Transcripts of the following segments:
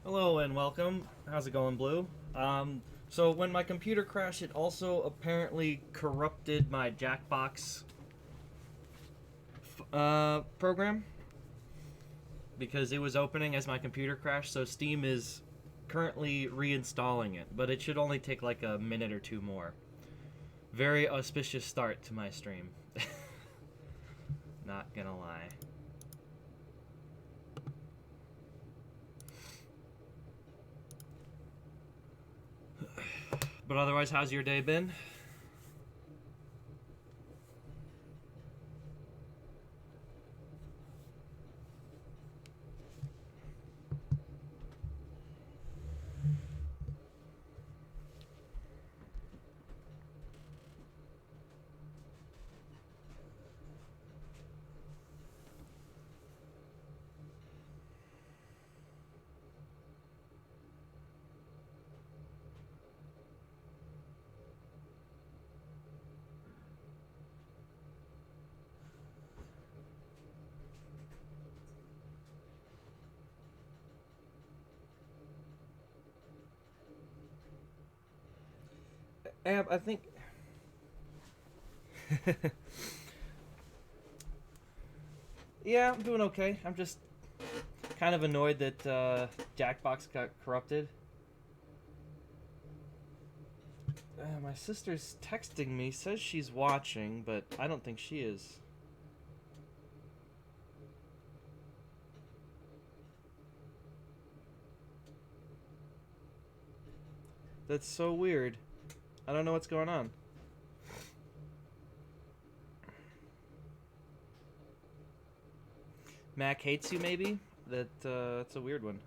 Hello and welcome. How's it going, Blue? So when my computer crashed, it also apparently corrupted my Jackbox program because it was opening as my computer crashed. So Steam is currently reinstalling it, but it should only take like a minute or two more. Very auspicious start to my stream. Not gonna lie. But otherwise, how's your day been? I think. Yeah, I'm doing okay. I'm just kind of annoyed that Jackbox got corrupted. My sister's texting me, says she's watching, but I don't think she is. That's so weird. I don't know what's going on. Mac hates you, maybe? That's a weird one.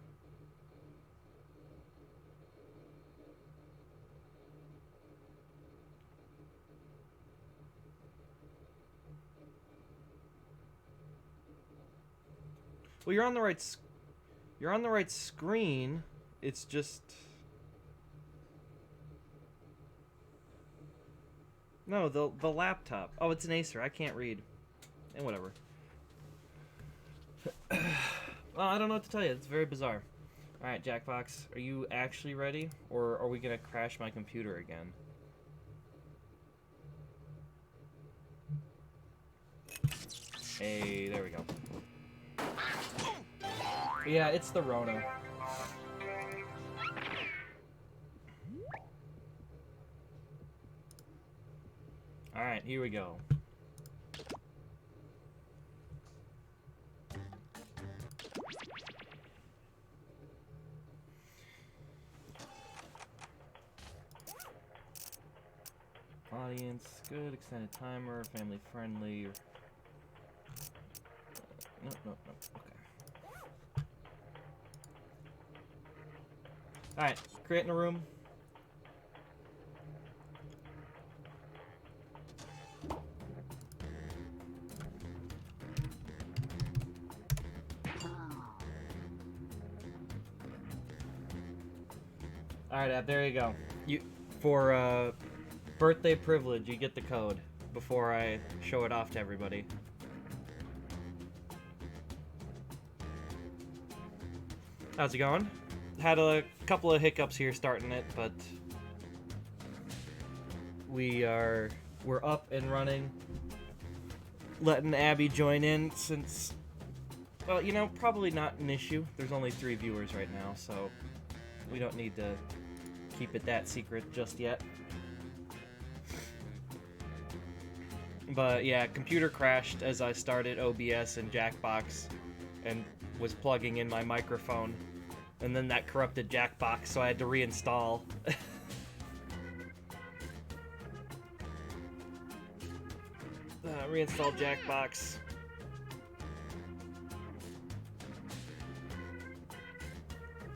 Well, you're on the right screen. It's just no, the laptop. Oh, it's an Acer. I can't read. And whatever. Well, I don't know what to tell you. It's very bizarre. All right, Jackbox, are you actually ready, or are we gonna crash my computer again? Hey, there we go. Yeah, it's the Rona. Alright, here we go. Audience, good, extended timer, family friendly. Nope, okay. Alright, creating a room. Alright, Ab, there you go. For birthday privilege, you get the code before I show it off to everybody. How's it going? Had a couple of hiccups here starting it, but we're up and running. Letting Abby join in since, well, you know, probably not an issue. There's only 3 viewers right now, so we don't need to keep it that secret just yet. But yeah, computer crashed as I started OBS and Jackbox and was plugging in my microphone. And then that corrupted Jackbox, so I had to reinstall. Reinstall Jackbox.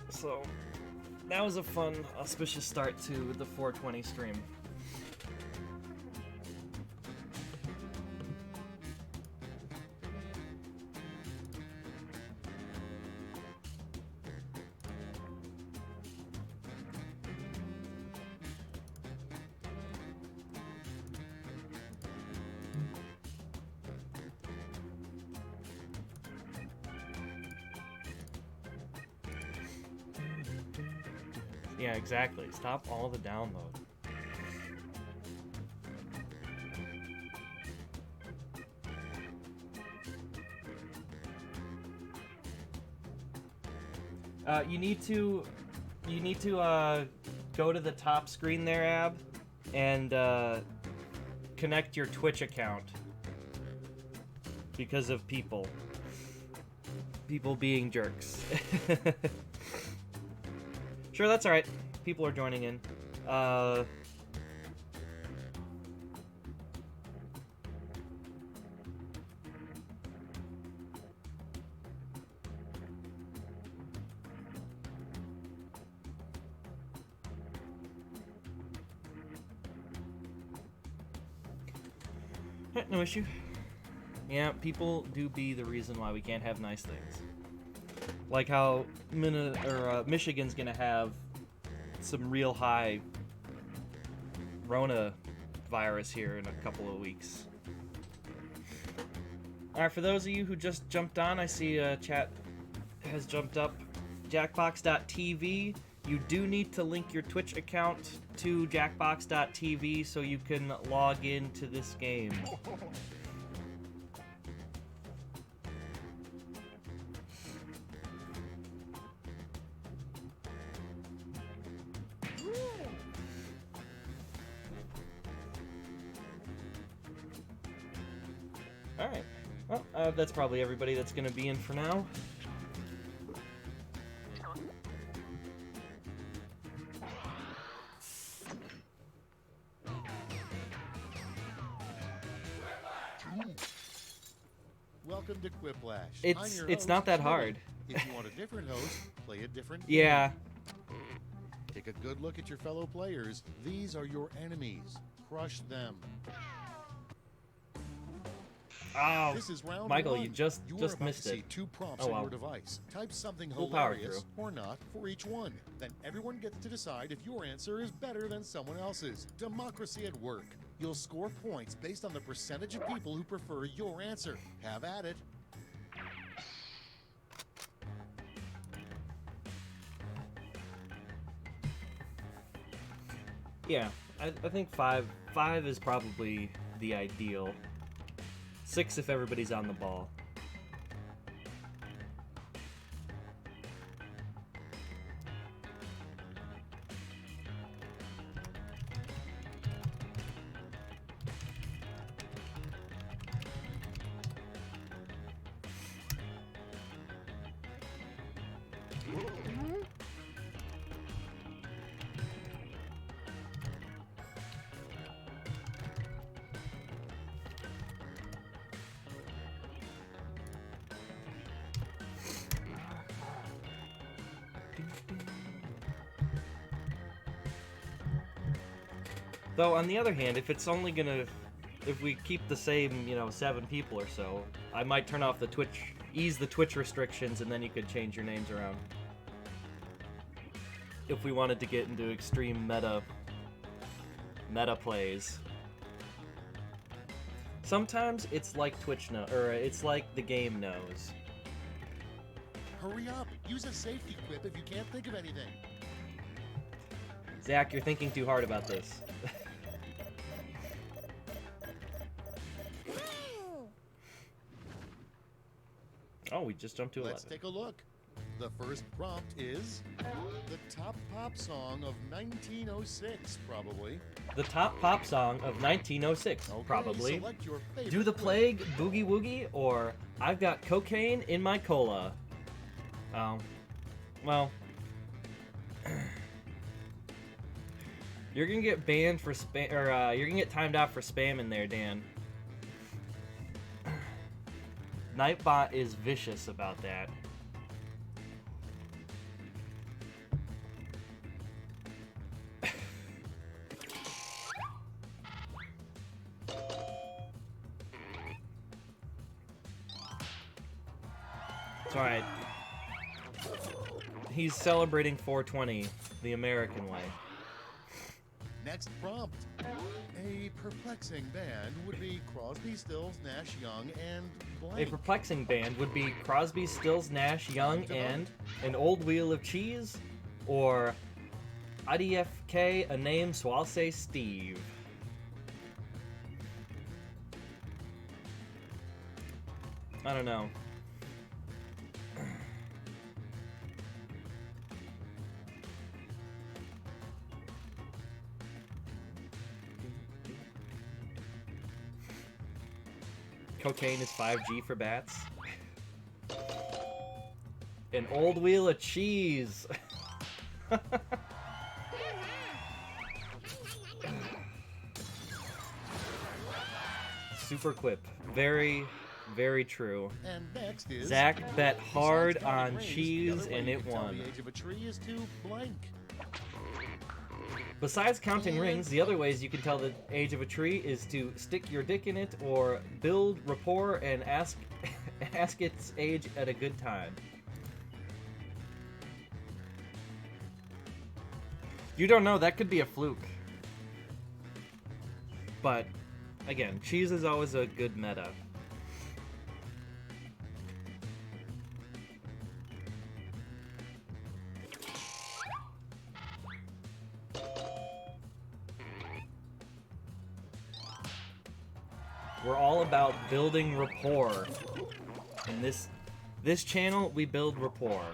So that was a fun, auspicious start to the 420 stream. Yeah, exactly. Stop all the download. You need to go to the top screen there, Ab, and connect your Twitch account because of people being jerks. Sure, that's all right. People are joining in. No issue. Yeah, people do be the reason why we can't have nice things. Like how Michigan's gonna have some real high Rona virus here in a couple of weeks. Alright, for those of you who just jumped on, I see chat has jumped up. Jackbox.tv. You do need to link your Twitch account to Jackbox.tv so you can log into this game. Alright. Well, that's probably everybody that's going to be in for now. Welcome to Quiplash. It's not that hard. If you want a different host, play a different Yeah. game. Take a good look at your fellow players. These are your enemies. Crush them. Oh, This is round Michael, one. you just You're about missed to see it. 2 prompts Oh, on wow. your device. Type something Full power hilarious through. or not for each one. Then everyone gets to decide if your answer is better than someone else's. Democracy at work. You'll score points based on the percentage of people who prefer your answer. Have at it. Yeah, I think five is probably the ideal. 6 if everybody's on the ball. Though, on the other hand, if it's only gonna... If we keep the same, 7 people or so, I might turn off the Twitch... Ease the Twitch restrictions, and then you could change your names around. If we wanted to get into extreme meta plays. Sometimes it's like Twitch it's like the game knows. Hurry up. Use a safety quip if you can't think of anything. Zach, you're thinking too hard about this. Oh, we just jumped to 11. Let's take a look. The first prompt is the top pop song of 1906, probably. The top pop song of 1906, Okay, probably. select your favorite Do the quip. Plague, Boogie Woogie, or I've Got Cocaine in My Cola. Oh. Well. You're gonna get banned for spam, or you're gonna get timed out for spam in there, Dan. Nightbot is vicious about that. It's alright. He's celebrating 420 the American way. Next prompt. A perplexing band would be Crosby, Stills, Nash, Young, and A blank. perplexing band would be Crosby, Stills, Nash, Young, and An Old Wheel of Cheese, or IDFK, a name, so I'll say Steve. I don't know. Cocaine is 5G for bats. An old wheel of cheese. Super quip. Very, very true. And next is Zach bet hard besides counting on rings, the cheese other way and you it can tell won. The age of a tree is to blank. Besides counting rings, the other ways you can tell the age of a tree is to stick your dick in it or build rapport and ask ask its age at a good time. You don't know, that could be a fluke. But again, cheese is always a good meta. We're all about building rapport. In this channel, we build rapport.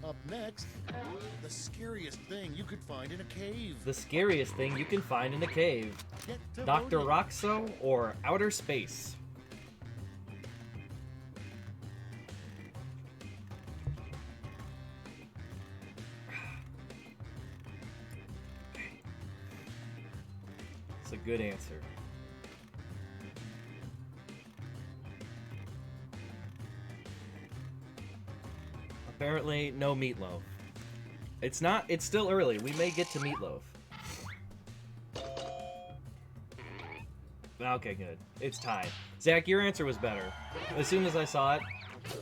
Up next, the scariest thing you could find in a cave. The scariest thing you can find in a cave. Get to Dr. voting. Roxo or outer space? It's a good answer. Apparently, no meatloaf. It's not, it's still early. We may get to meatloaf. Okay, good. It's tied. Zach, your answer was better. As soon as I saw it,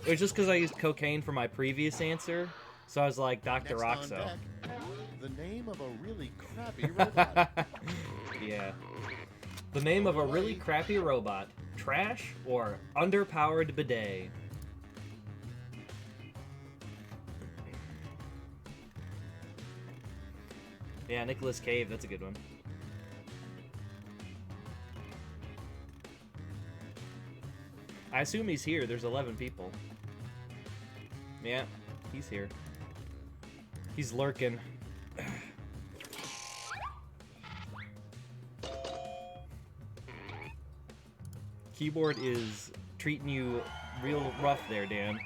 it was just because I used cocaine for my previous answer, so I was like, Dr. Next on Roxo. deck, the name of a really crappy robot. Yeah. The name of a really crappy robot. Trash or underpowered bidet? Yeah, Nicolas Cave, that's a good one. I assume he's here. There's 11 people. Yeah, he's here. He's lurking. Keyboard is treating you real rough there, Dan.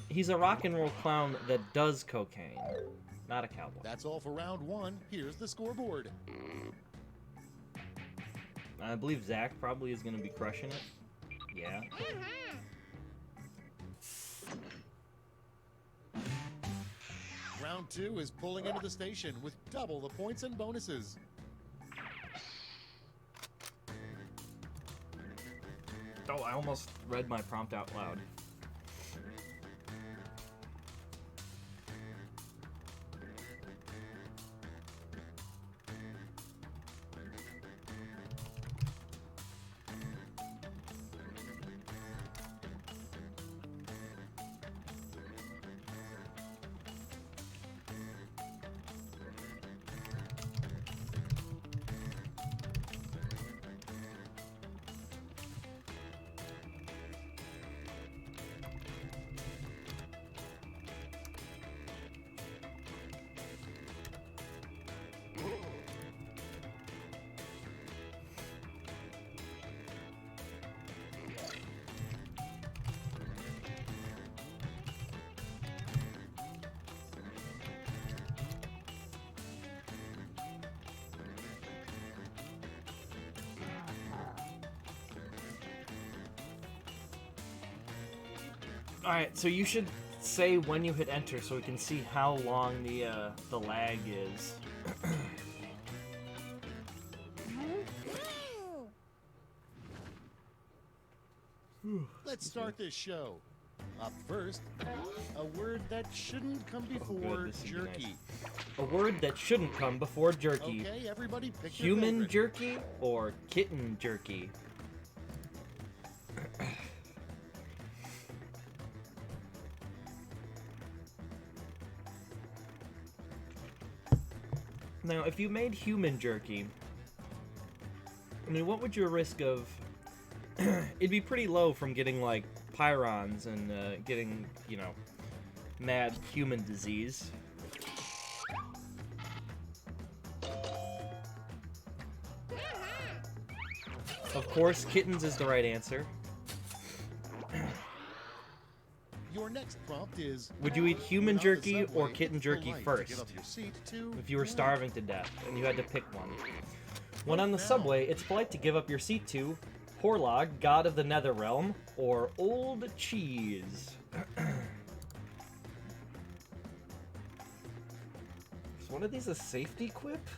He's a rock and roll clown that does cocaine, not a cowboy. That's all for round one. Here's the scoreboard. I believe Zach probably is going to be crushing it. Yeah. Round two is pulling into the station with double the points and bonuses. Oh, I almost read my prompt out loud. Alright, so you should say when you hit enter so we can see how long the lag is. Let's start this show. Up first, a word that shouldn't come before this should be jerky. nice. A word that shouldn't come before jerky. Okay, everybody pick your Human favorite. jerky or kitten jerky? Now, if you made human jerky, I mean, what would your risk of... It'd be pretty low from getting, like, pyrons and getting, you know, mad human disease. Of course, kittens is the right answer. Your next prompt is: Would you eat human get off the jerky subway, or kitten it's jerky polite to first? get off your seat to If you were blank. starving to death and you had to pick one. When Right on the now. subway, it's polite to give up your seat to Horlog, god of the nether realm, or Old Cheese. Is one of these a safety quip?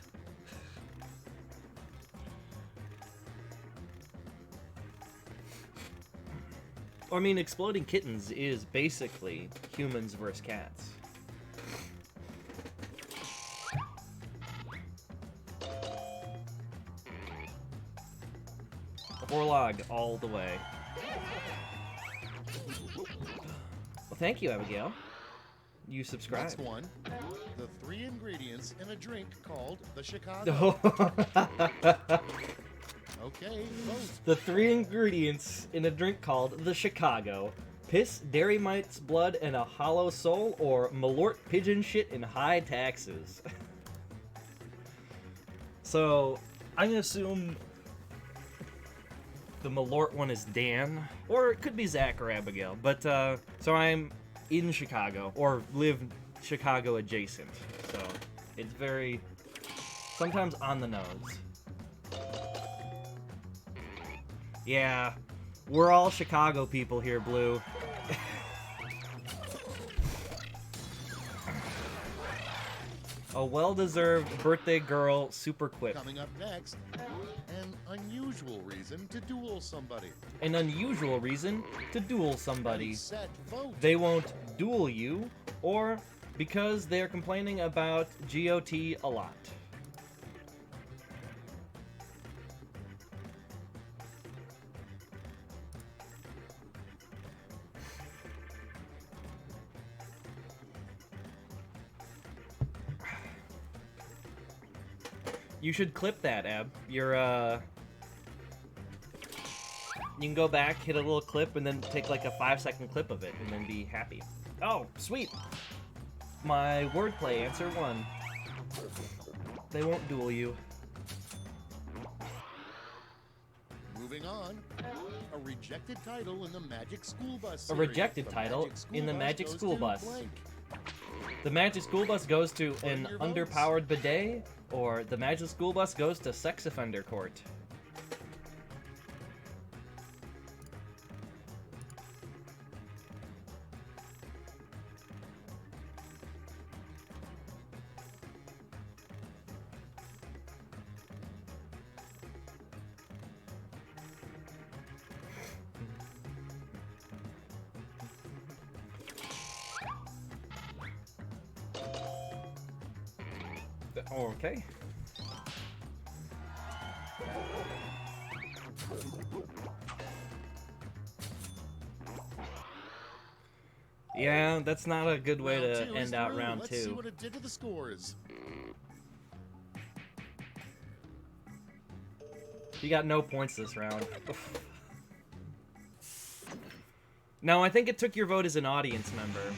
I mean, exploding kittens is basically humans versus cats. Horlog all the way. Well, thank you, Abigail. You subscribed. Next one: the 3 ingredients in a drink called the Chicago. Okay, vote. The 3 ingredients in a drink called the Chicago. Piss, dairy mite's blood, and a hollow soul, or Malort pigeon shit and high taxes. So, I'm gonna assume the Malort one is Dan, or it could be Zach or Abigail. But, so I'm in Chicago, or live Chicago adjacent. So, it's very, sometimes on the nose. Yeah, we're all Chicago people here, Blue. A well-deserved birthday girl super quip. Coming up next, an unusual reason to duel somebody. An unusual reason to duel somebody. Ready, set, vote. They won't duel you, or because they're complaining about GOT a lot. You should clip that, Ab. You're, you can go back, hit a little clip, and then take like a 5-second clip of it, and then be happy. Oh, sweet! My wordplay answer won. They won't duel you. Moving on, a rejected title in the Magic School Bus A series. rejected The title Magic School in the Bus Magic goes School to Bus. blank. The Magic School Bus goes to an your votes. underpowered bidet, or the Magic School Bus goes to sex offender court. Okay. Yeah, that's not a good way Round to two is end out through. round Let's see 2. what it did to the scores. You got no points this round. No, I think it took your vote as an audience member.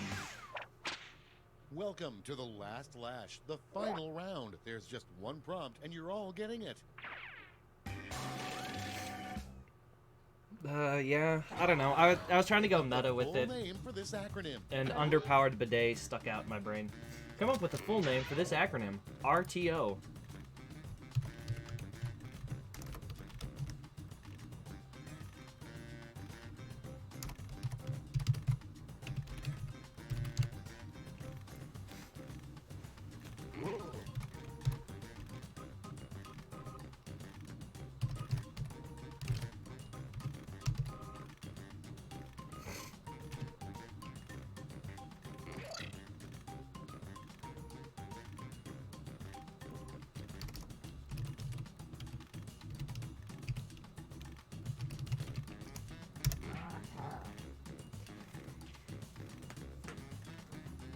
Welcome to the last lash, the final round. There's just one prompt, and you're all getting it. Yeah, I don't know. I was trying to go meta with Full it, name for this acronym. and underpowered bidet stuck out in my brain. Come up with a full name for this acronym. RTO.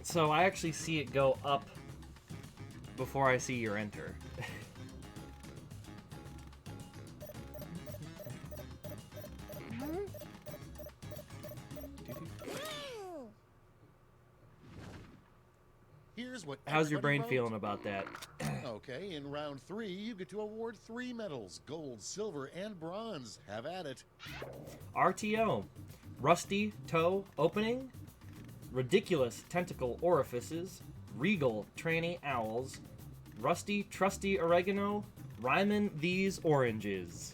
So I actually see it go up before I see your enter. Here's what How's your brain everybody wrote. feeling about that? Okay, in round 3, you get to award 3 medals: gold, silver, and bronze. Have at it. RTO. Rusty toe opening. Ridiculous tentacle orifices. Regal tranny owls. Rusty trusty oregano. Rhymin' these oranges.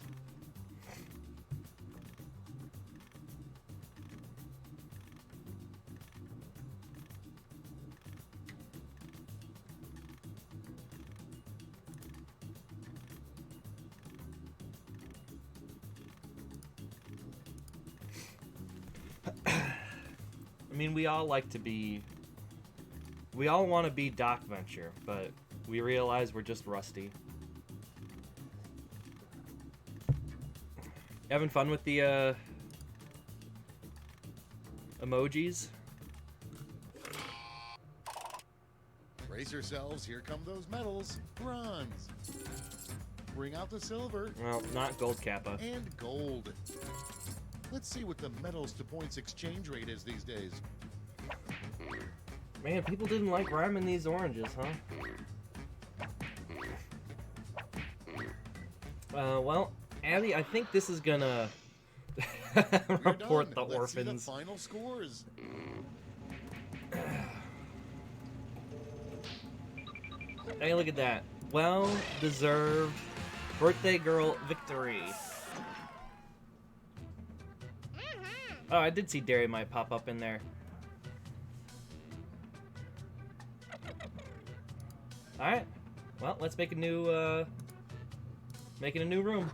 I mean, we all like to be... We all want to be Doc Venture, but we realize we're just rusty. Having fun with the, emojis? Brace yourselves, here come those medals. Bronze. Bring out the silver. Well, not gold kappa. And gold. Let's see what the medals to points exchange rate is these days. Man, people didn't like rhyming these oranges, huh? Well, Abby, I think this is gonna report the Let's see the orphans. final scores. Hey, look at that. Well-deserved birthday girl victory. Oh, I did see Dairy Might pop up in there. Alright. Well, let's make a new, making a new room.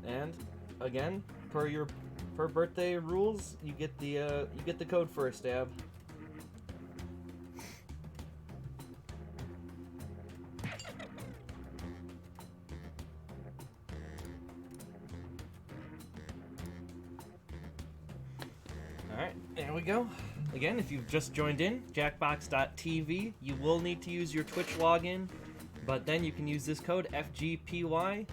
And again, per birthday rules, you get the code first, Ab. Alright, there we go. Again, if you've just joined in, jackbox.tv, you will need to use your Twitch login, but then you can use this code FGPY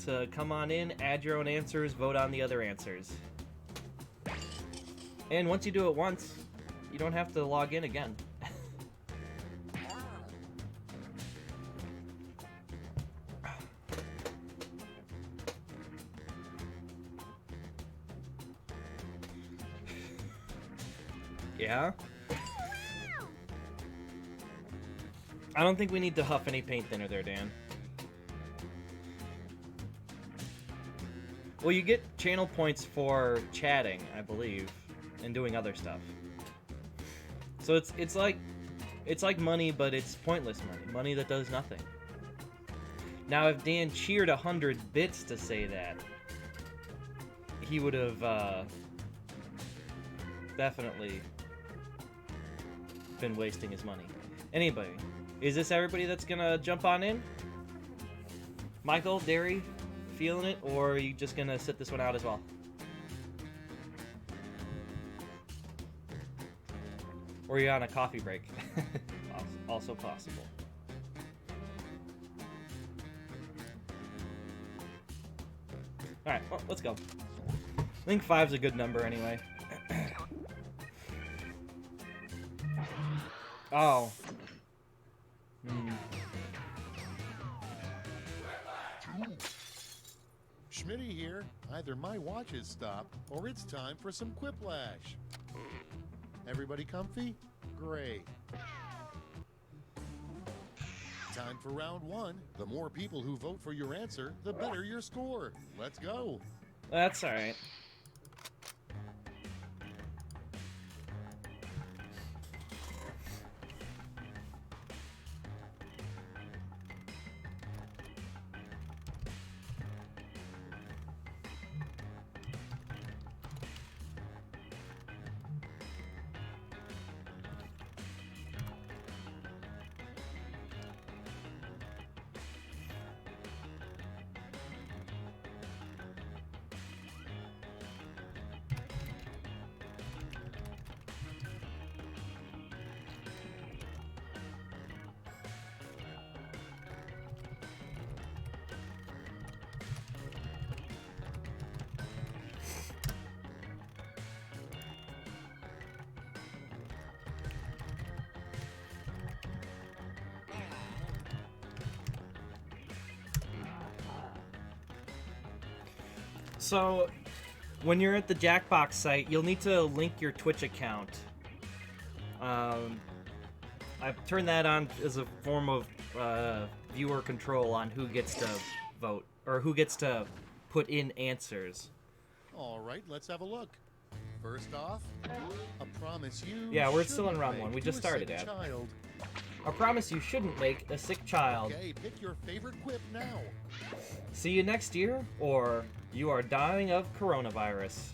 to come on in, add your own answers, vote on the other answers. And once you do it once, you don't have to log in again. Yeah? I don't think we need to huff any paint thinner there, Dan. Well, you get channel points for chatting, I believe, and doing other stuff. So it's like money, but it's pointless money. Money that does nothing. Now, if Dan cheered 100 bits to say that, he would have definitely been wasting his money. Anybody, is this everybody that's gonna jump on in? Michael, Derry, feeling it, or are you just gonna sit this one out as well? Or you're on a coffee break? Also possible. Alright, well, let's go. I think 5's a good number anyway. Oh. Schmitty here. Either my watch has stopped, or it's time for some quiplash. Everybody comfy? Great. Time for round 1. The more people who vote for your answer, the better your score. Let's go. That's alright. So, when you're at the Jackbox site, you'll need to link your Twitch account. I've turned that on as a form of viewer control on who gets to vote, or who gets to put in answers. All right, let's have a look. First off, a promise you. Yeah, we're still in shouldn't round make 1. We to just a started sick it. child. A promise you shouldn't make a sick child. Okay, pick your favorite quip now. See you next year, or you are dying of coronavirus.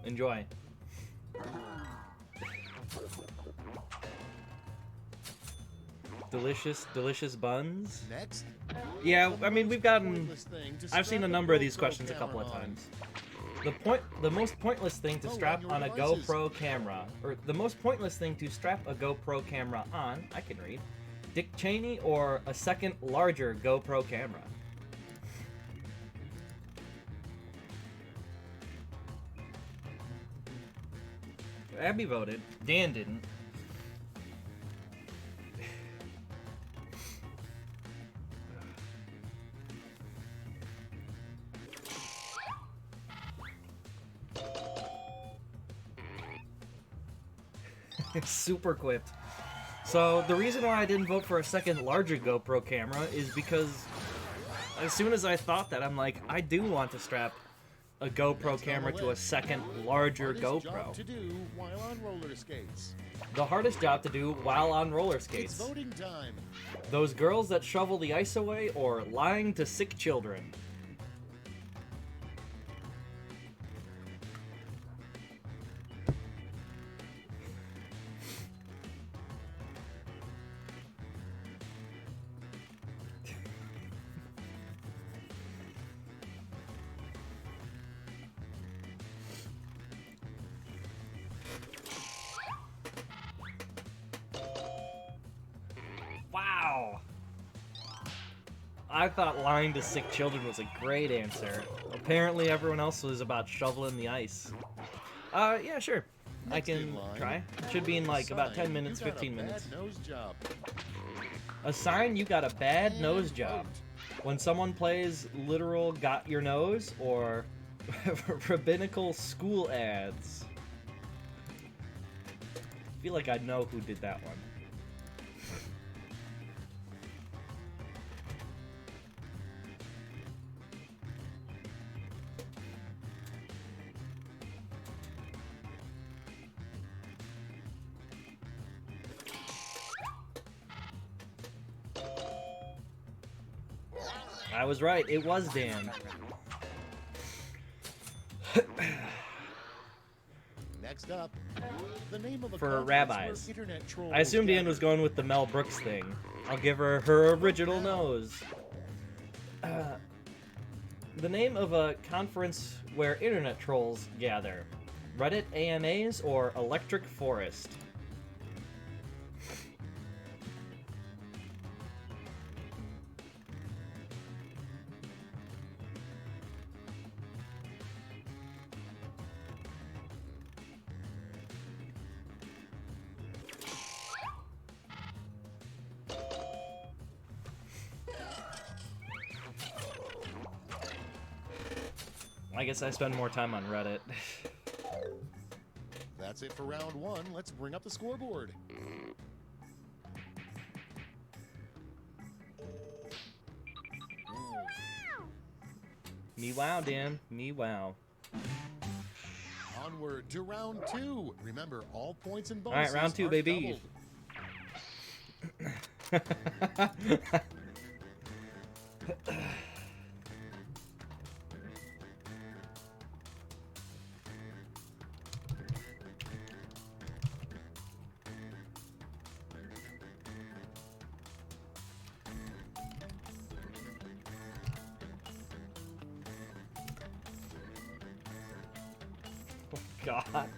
Enjoy. Delicious, delicious buns. Next. Yeah, I mean, we've gotten... Pointless thing to I've seen strap a number of these GoPro questions a camera couple of on. times. The most pointless thing to Oh, strap on on your a devices. GoPro camera, or the most pointless thing to strap a GoPro camera on, I can read, Dick Cheney or a second larger GoPro camera? Abby voted. Dan didn't. Super quipped. So the reason why I didn't vote for a second larger GoPro camera is because as soon as I thought that, I'm like, I do want to strap a GoPro Next on camera the to a list. second larger Hardest GoPro. job to do while on roller skates. The hardest job to do while on roller It's skates. voting time. Those girls that shovel the ice away or lying to sick children. Wow. I thought lying to sick children was a great answer. Apparently everyone else was about shoveling the ice. Yeah, sure. I Next in can line. try. Should be in like about Sign, 10 minutes, you got a 15 minutes. Bad nose job. A sign you got a bad And nose job. vote. When someone plays literal got your nose or rabbinical school ads. I feel like I know who did that one. I was right, it was Dan. Next up, the name of a For conference rabbis. where internet trolls I assumed Dan gather. was going with the Mel Brooks thing. I'll give her her original nose. The name of a conference where internet trolls gather. Reddit AMAs or Electric Forest? I guess I spend more time on Reddit. That's it for round one. Let's bring up the scoreboard. Me wow, Dan. Me wow. Onward to round two. Remember, all points and All right, bonuses round two, are baby. doubled. God.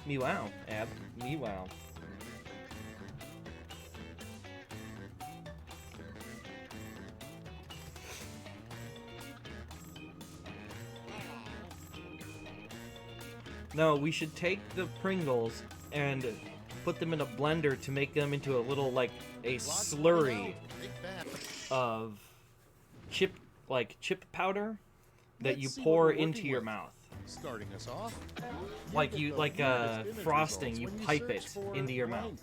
Me wow, Ab. Me wow. No, we should take the Pringles and put them in a blender to make them into a little, like, a slurry of chip powder that you pour into your mouth. Starting us off, Like frosting, you pipe it into your mouth.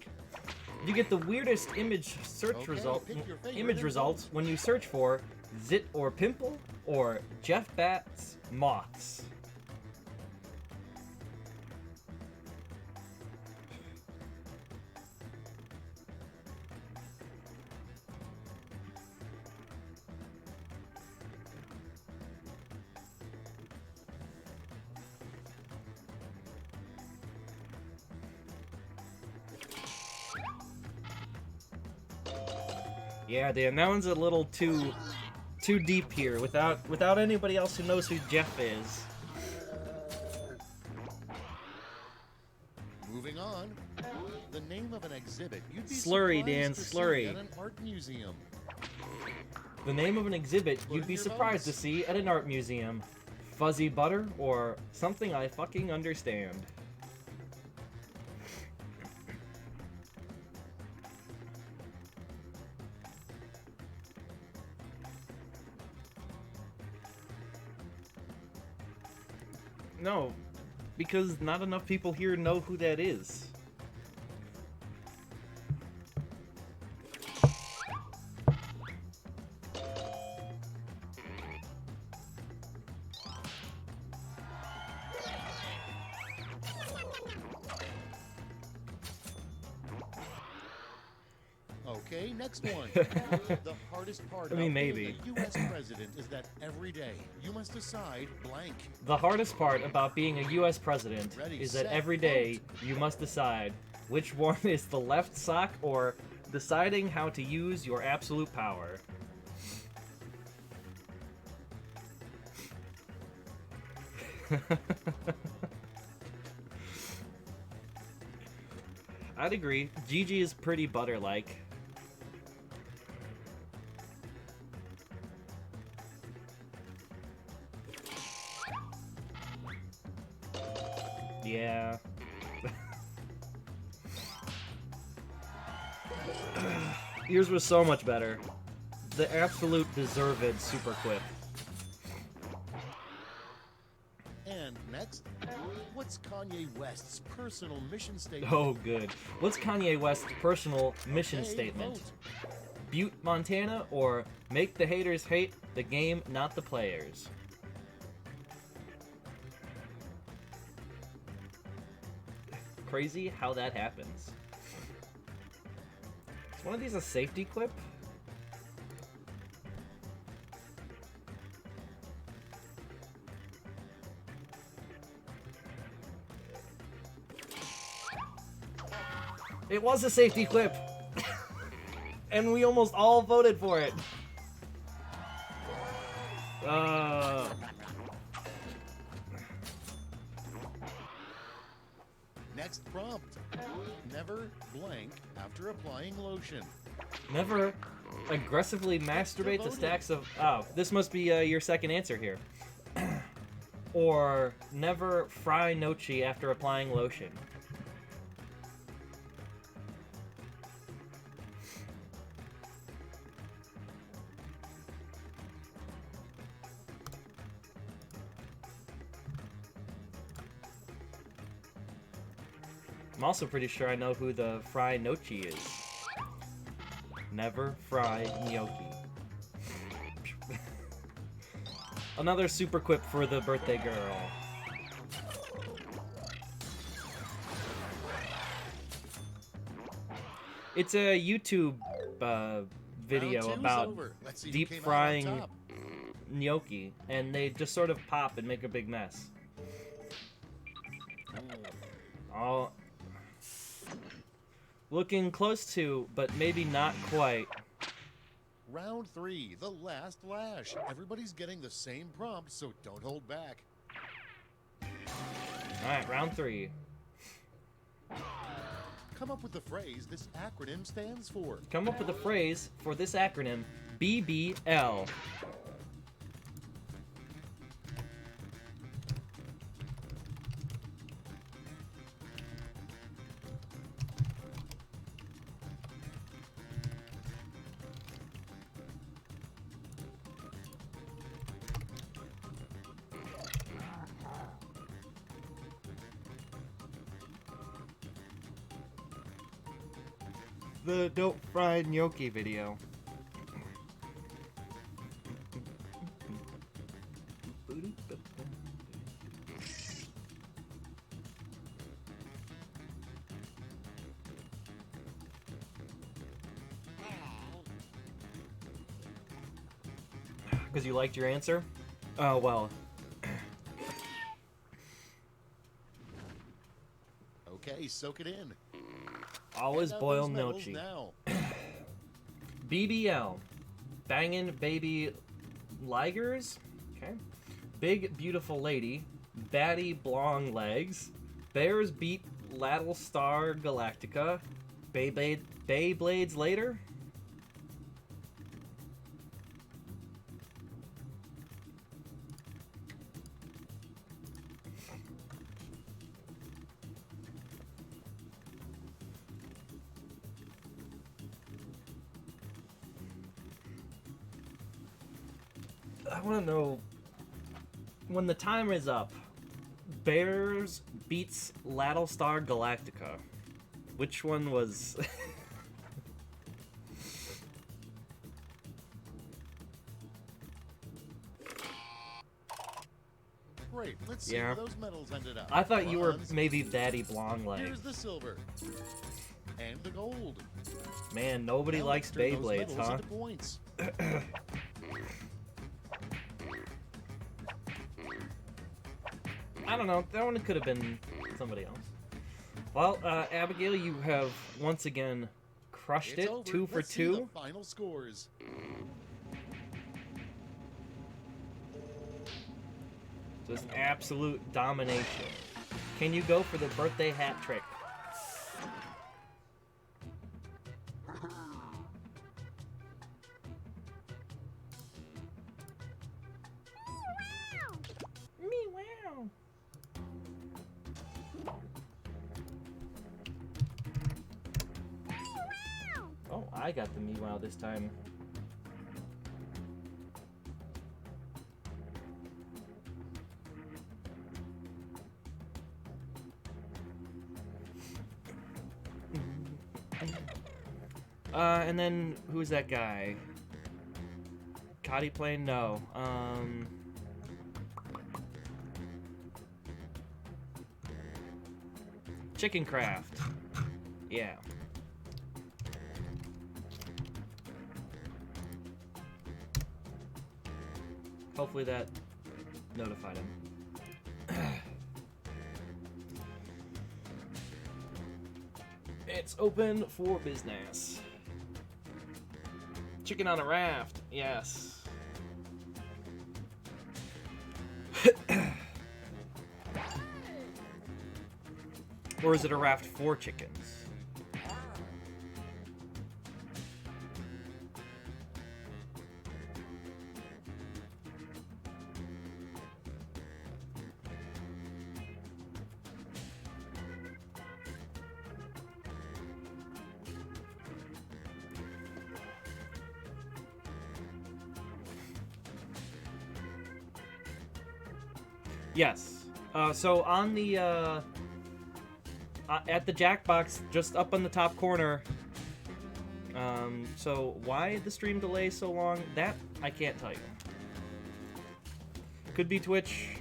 You get the weirdest image search results when you search for Zit or Pimple or Jeff Bat's Moths. Yeah, the announce a little too deep here without anybody else who knows who Jeff is. Moving on, the name of an exhibit you'd be Slurry, surprised Dan, to slurry. see at an art museum. The name of an exhibit you'd be surprised to see at an art museum. Fuzzy butter or something I fucking understand. No, because not enough people here know who that is. Okay, next one. The hardest part about maybe. being a U.S. president is that every day you must decide blank. The hardest part about being a U.S. president is that every day you must decide which one is the left sock or deciding how to use your absolute power. I'd agree. Gigi is pretty butter-like. Yeah. Yours was so much better. The absolute deserved super quip. And next, what's Kanye West's personal mission statement? Oh, good. What's Kanye West's personal mission statement? Vote. Butte, Montana, or make the haters hate the game, not the players? Crazy how that happens. Is one of these a safety clip? It was a safety clip! And we almost all voted for it. Next prompt. Never blank after applying lotion. Never aggressively masturbate to stacks of... Oh, this must be your second answer here. Or never fry nochi after applying lotion. I'm also pretty sure I know who the fry nochi is. Never fry gnocchi. Another super quip for the birthday girl. It's a YouTube video about deep frying gnocchi, and they just sort of pop and make a big mess. All looking close to, but maybe not quite. Round 3, the last lash. Everybody's getting the same prompt, so don't hold back. Alright, round 3. Come up with the phrase this acronym stands for. Come up with a phrase for this acronym, BBL. The Don't Fry Gnocchi video. Because you liked your answer? Oh, well. Okay, soak it in. Always Hand out boil those medals gnocchi. now. BBL. Bangin' Baby Ligers. Okay. Big Beautiful Lady. Batty Blong Legs. Bears Beat Lattle Star Galactica. Beyblades Later. I want to know, when the timer is up, Bears beats Lattlestar Galactica. Which one was... Great, let's see Yeah. where those medals ended up. I thought you were Bronze. maybe Daddy Blong Legs. Here's the silver. And the gold. Man, nobody Now likes let's turn those Beyblades, medals huh? into points. I don't know. That one could have been somebody else. Well, Abigail, you have once again crushed It's it. over. 2 for Let's see 2. the final scores. Just absolute domination. Can you go for the birthday hat trick? Meow. Oh, I got the meow this time. And then who's that guy? Cotty plane? No. Chicken Craft. Yeah. Hopefully that notified him. It's open for business. Chicken on a raft. Yes. Or is it a raft for chickens? Yes. So on the at the Jackbox, just up on the top corner. So why the stream delay so long? That I can't tell you. Could be Twitch.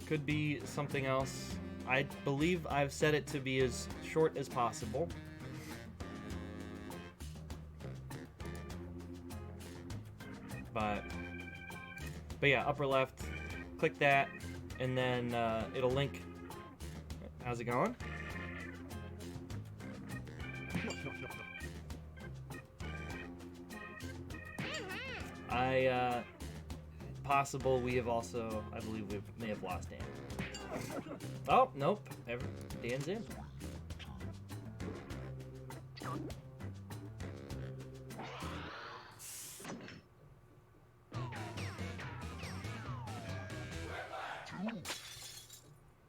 Could be something else. I believe I've set it to be as short as possible. But yeah, upper left. Click that, and then it'll link. How's it going? Possible we have also, I believe we may have lost Dan. Oh, nope. Dan's in.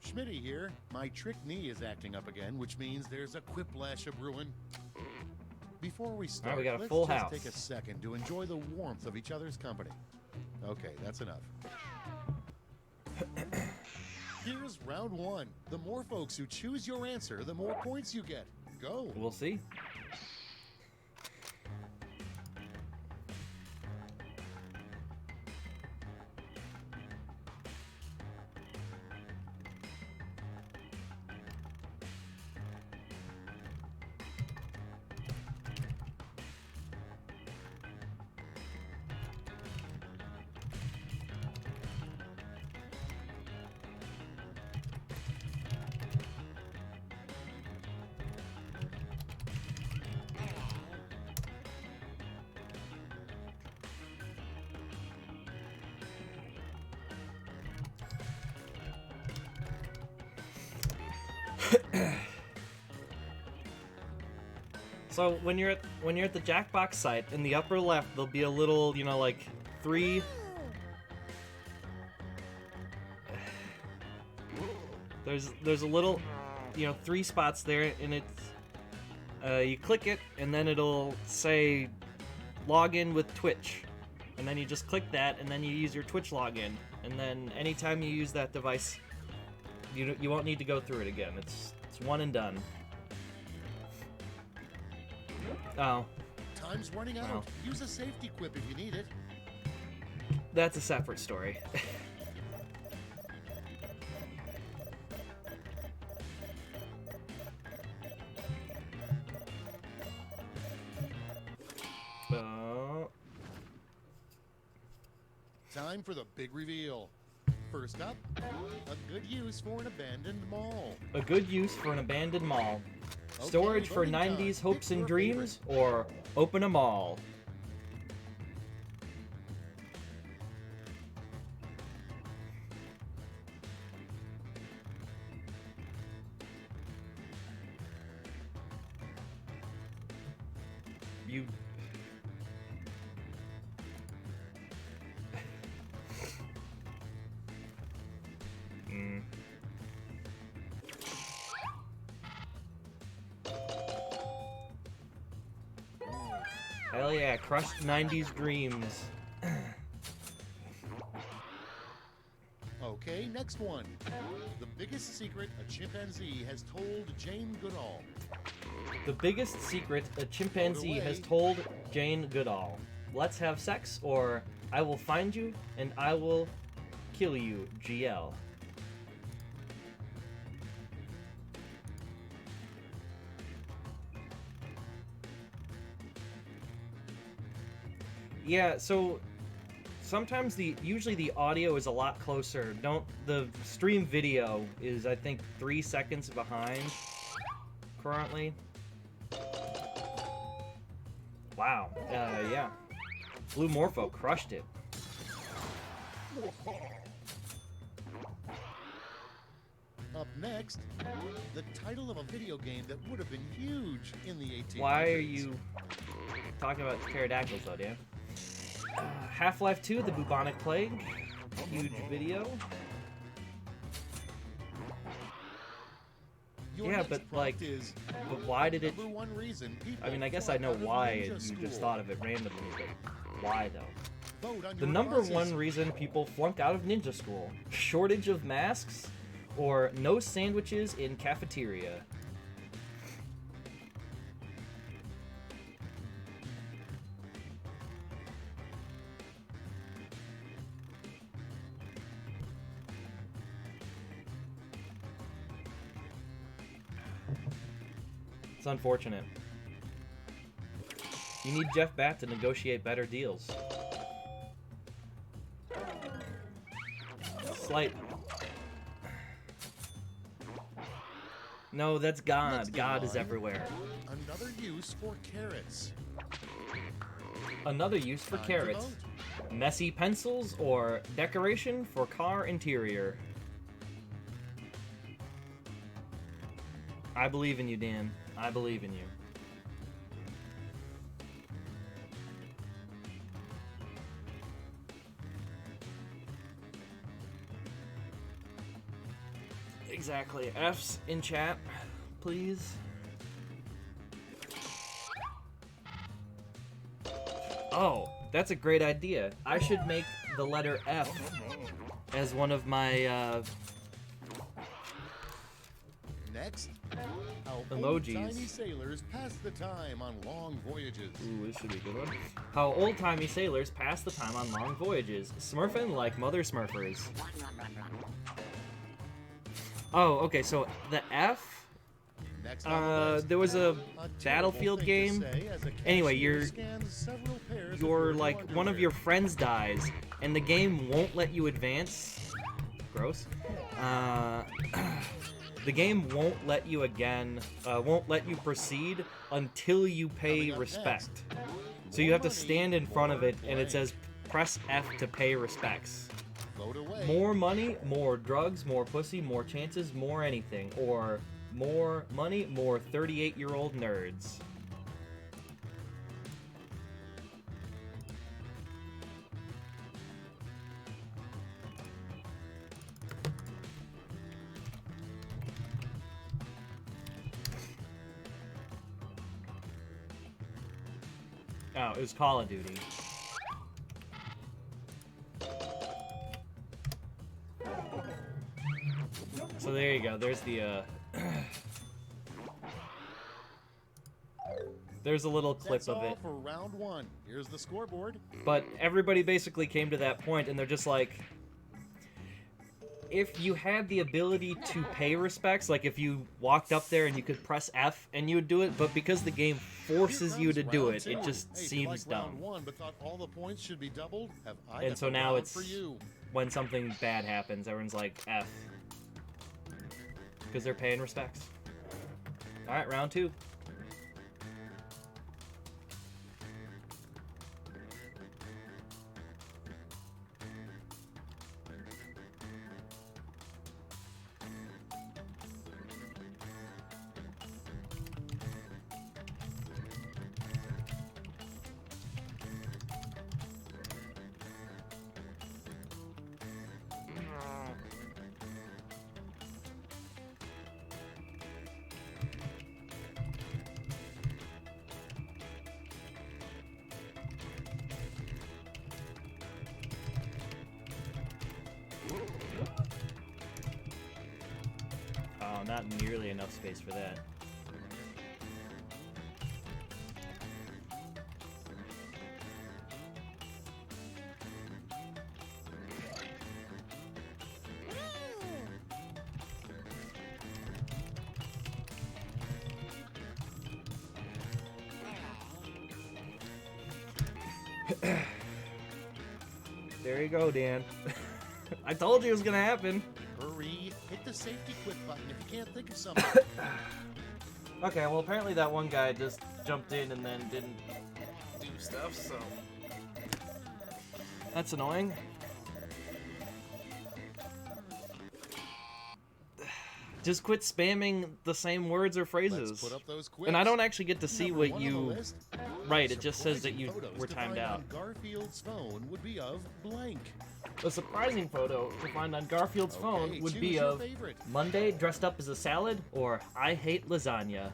Schmitty here. My trick knee is acting up again, which means there's a quiplash of ruin. Before we start, Alright, we got a let's full just house. take a second to enjoy the warmth of each other's company. Okay, that's enough. Here's round one. The more folks who choose your answer, the more points you get. Go. We'll see. So when you're at the Jackbox site, in the upper left there'll be a little, you know, like three. There's a little, you know, 3 spots there, and it's you click it, and then it'll say log in with Twitch, and then you just click that, and then you use your Twitch login, and then anytime you use that device, you won't need to go through it again. It's one and done. Oh. Time's running out. Wow. Use a safety quip if you need it. That's a separate story. Time for the big reveal. First up, a good use for an abandoned mall. A good use for an abandoned mall. Okay, Storage for voting time. 90s hopes Pick and your dreams, or open a mall. You... Hell yeah, crushed 90s dreams. Okay, next one. The biggest secret a chimpanzee has told Jane Goodall. The biggest secret a chimpanzee has told Jane Goodall. Let's have sex, or I will find you and I will kill you, GL. Yeah, so sometimes usually the audio is a lot closer. The stream video is, I think, 3 seconds behind currently. Wow. Yeah. Blue Morpho crushed it. Up next, the title of a video game that would have been huge in the 1800s. Why are you talking about pterodactyls, though, Dan? Half-Life 2, The Bubonic Plague. Huge video. Your Yeah, next but, prompt like, is but why did it... number one reason people I mean, I guess flunk I know out of why ninja you just school. thought of it randomly, but why, though? Vote on The your number buzzes. one reason people flunk out of ninja school: shortage of masks, or no sandwiches in cafeteria. It's unfortunate. You need Jeff Batt to negotiate better deals. Slight. No, that's God. Next in God is line, everywhere. Another use for carrots. Another use for Time to carrots. vote. Messy pencils or decoration for car interior. I believe in you, Dan. I believe in you. Exactly. F's in chat, please. Oh, that's a great idea. I should make the letter F as one of my Next, how emojis. old-timey sailors pass the time on long voyages. Ooh, this should be a good one. How old-timey sailors pass the time on long voyages, smurfing like mother smurfers. Oh, okay, so the F, Next on the list, there was a terrible Battlefield thing to game. say as a Anyway, cashier scans several pairs of you're your like, one of underwear. your friends dies, and the game won't let you advance. Gross. The game won't let you won't let you proceed until you pay Coming up respect. next. So you have to More stand money, in front of more it, and it blank. says, press F to pay respects. Vote away. More money, more drugs, more pussy, more chances, more anything. Or more money, more 38-year-old nerds. Oh, it was Call of Duty. So there you go. There's the there's a little clip That's of all it. for round one. Here's the scoreboard. But everybody basically came to that point, and they're just like, if you had the ability to pay respects, like if you walked up there and you could press F and you would do it, but because the game forces Here you to comes do round it, two. it just Hey, if you seems like round dumb. one, but thought all the points should be doubled, have I And got so the now round it's for you. when something bad happens, everyone's like F. Because they're paying respects. Alright, round two. Oh, not nearly enough space for that. There you go, Dan. I told you it was gonna happen. Hurry, hit the safety quit button if you can't think of something. Okay, well apparently that one guy just jumped in and then didn't do stuff, so that's annoying. Just quit spamming the same words or Let's phrases. put up those quits. And I don't actually get to see Number what one on the you... list, Right, it just says that you surprising were photos to timed find out. on Garfield's phone would be of blank. A surprising photo to find on Garfield's phone Okay, would choose be your of favorite. Monday dressed up as a salad or I hate lasagna.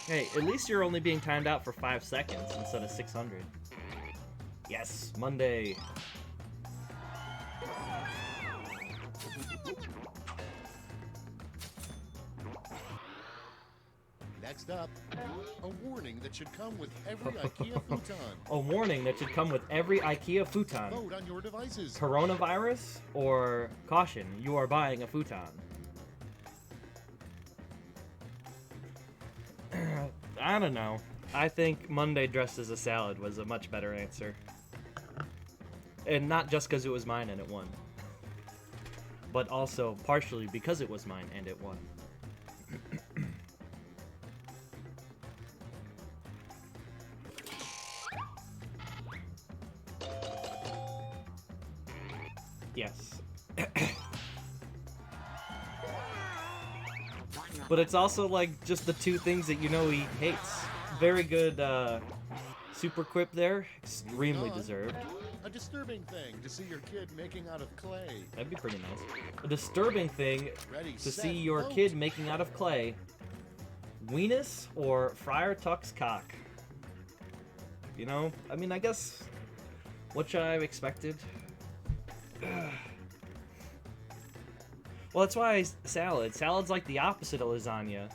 Hey, at least you're only being timed out for 5 seconds instead of 600. Yes, Monday. Next up, a warning that should come with every IKEA futon. A warning that should come with every IKEA futon. Vote on your devices. Coronavirus or caution, you are buying a futon. I don't know. I think Monday dressed as a salad was a much better answer. And not just because it was mine and it won. But also partially because it was mine and it won. Yes. But it's also like just the two things that you know he hates. Very good super quip there. Extremely deserved. A disturbing thing to see your kid making out of clay. That'd be pretty nice. A disturbing thing Ready, to set, see your vote. kid making out of clay. Weenus or Friar Tuck's cock. You know, I mean, I guess what should I have expected? Well, that's why salad. Salad's like the opposite of lasagna.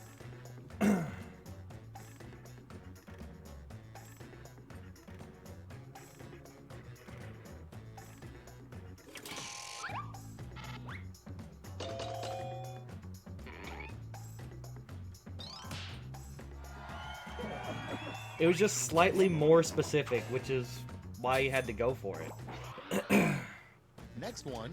It was just slightly more specific, which is why you had to go for it. Next one.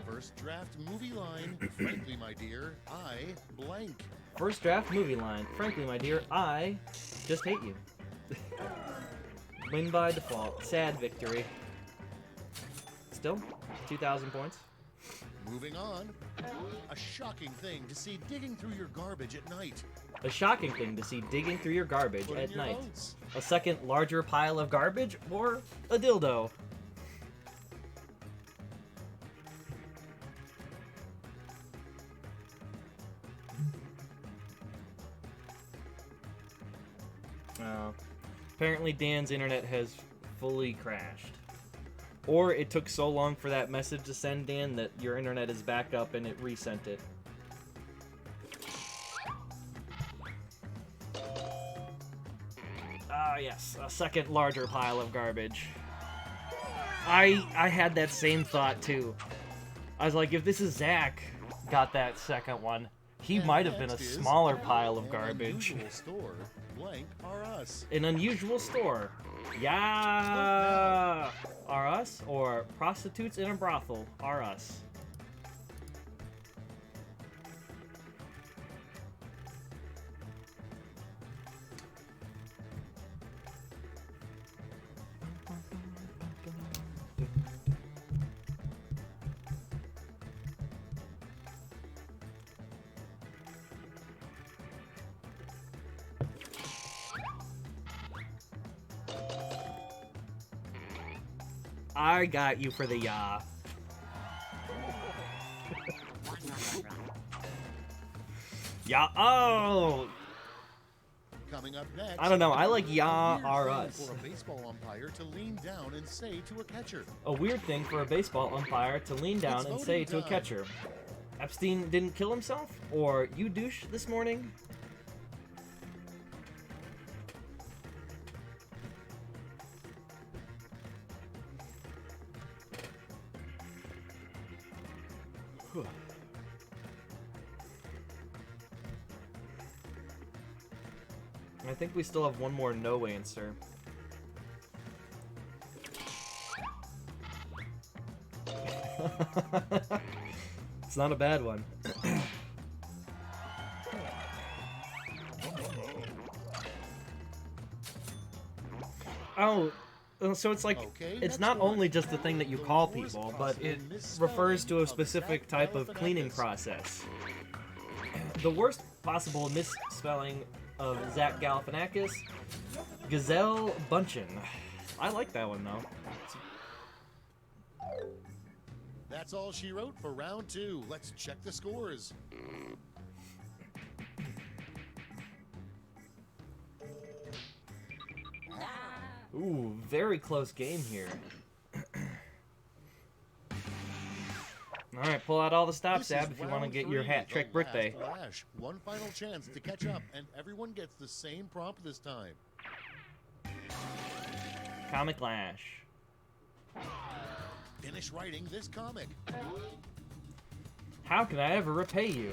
First draft movie line. Frankly, my dear, I blank. First draft movie line. Frankly, my dear, I just hate you. Win by default. Sad victory. Still, 2,000 points. Moving on. A shocking thing to see digging through your garbage at night. A shocking thing to see digging through your garbage Put in at your night. votes. A second larger pile of garbage or a dildo? Apparently Dan's internet has fully crashed. Or it took so long for that message to send, Dan, that your internet is back up and it resent it. Ah, yes, a second larger pile of garbage. I had that same thought, too. I was like, if this is Zach got that second one, he And might have been a next is smaller pile of an garbage. unusual store. Blank are us. An unusual store. Yeah, are us, or prostitutes in a brothel are us. I got you for the ya. Yeah. Oh. Coming up next. I don't know. I like a ya weird are thing us. For a baseball umpire to lean down and say to a catcher. A weird thing for a baseball umpire to lean down It's and voting say to a time. catcher. Epstein didn't kill himself? Or you douche this morning? I think we still have one more no answer. It's not a bad one. Oh, so it's like, Okay, it's next not one. only just the thing that you The call worst people, but it possible misspelling refers to a of specific Zach type of cleaning Galifianakis. process. The worst possible misspelling of Zach Galifianakis, Gazelle Bunchin. I like that one, though. That's all she wrote for round 2. Let's check the scores. Ooh, very close game here. Alright, pull out all the stops, This is Ab, if you want to round get your 3, hat trick the birthday. last lash. One final chance to catch up, and everyone gets the same prompt this time. Comic Lash. Finish writing this comic. How can I ever repay you?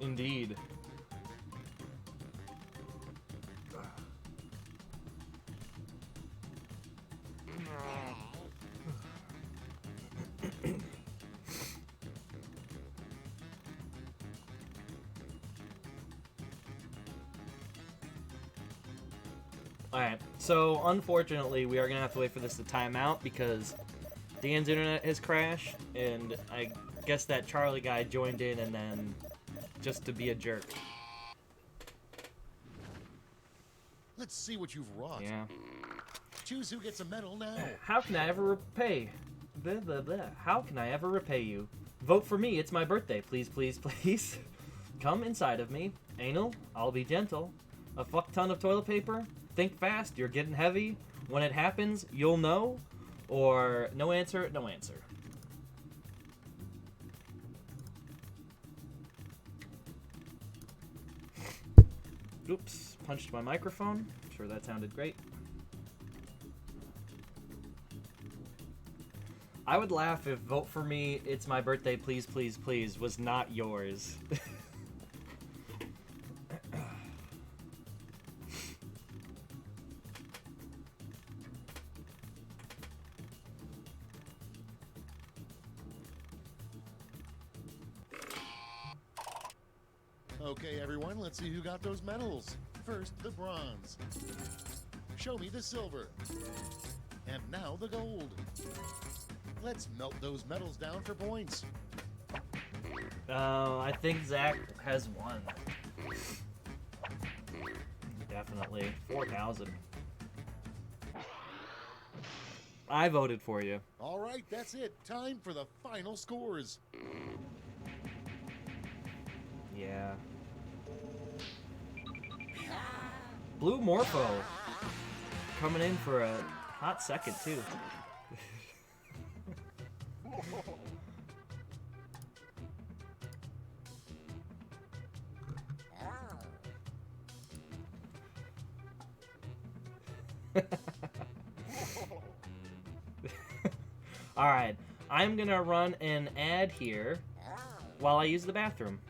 Indeed. Alright, so unfortunately we are going to have to wait for this to time out because Dan's internet has crashed, and I guess that Charlie guy joined in and then just to be a jerk. Let's see what you've wrought. Yeah. Choose who gets a medal now. How can I ever repay? Blah, blah, blah. How can I ever repay you? Vote for me, it's my birthday. Please, please, please. Come inside of me. Anal, I'll be gentle. A fuck ton of toilet paper? Think fast, you're getting heavy. When it happens, you'll know. Or no answer, no answer. Oops, punched my microphone. I'm sure that sounded great. I would laugh if vote for me, it's my birthday, please, please, please was not yours. Okay, everyone, let's see who got those medals. First, the bronze. Show me the silver. And now the gold. Let's melt those medals down for points. I think Zach has one. Definitely. 4,000. I voted for you. All right, that's it. Time for the final scores. Yeah. Blue Morpho. Coming in for a hot second, too. Alright, I'm gonna run an ad here while I use the bathroom.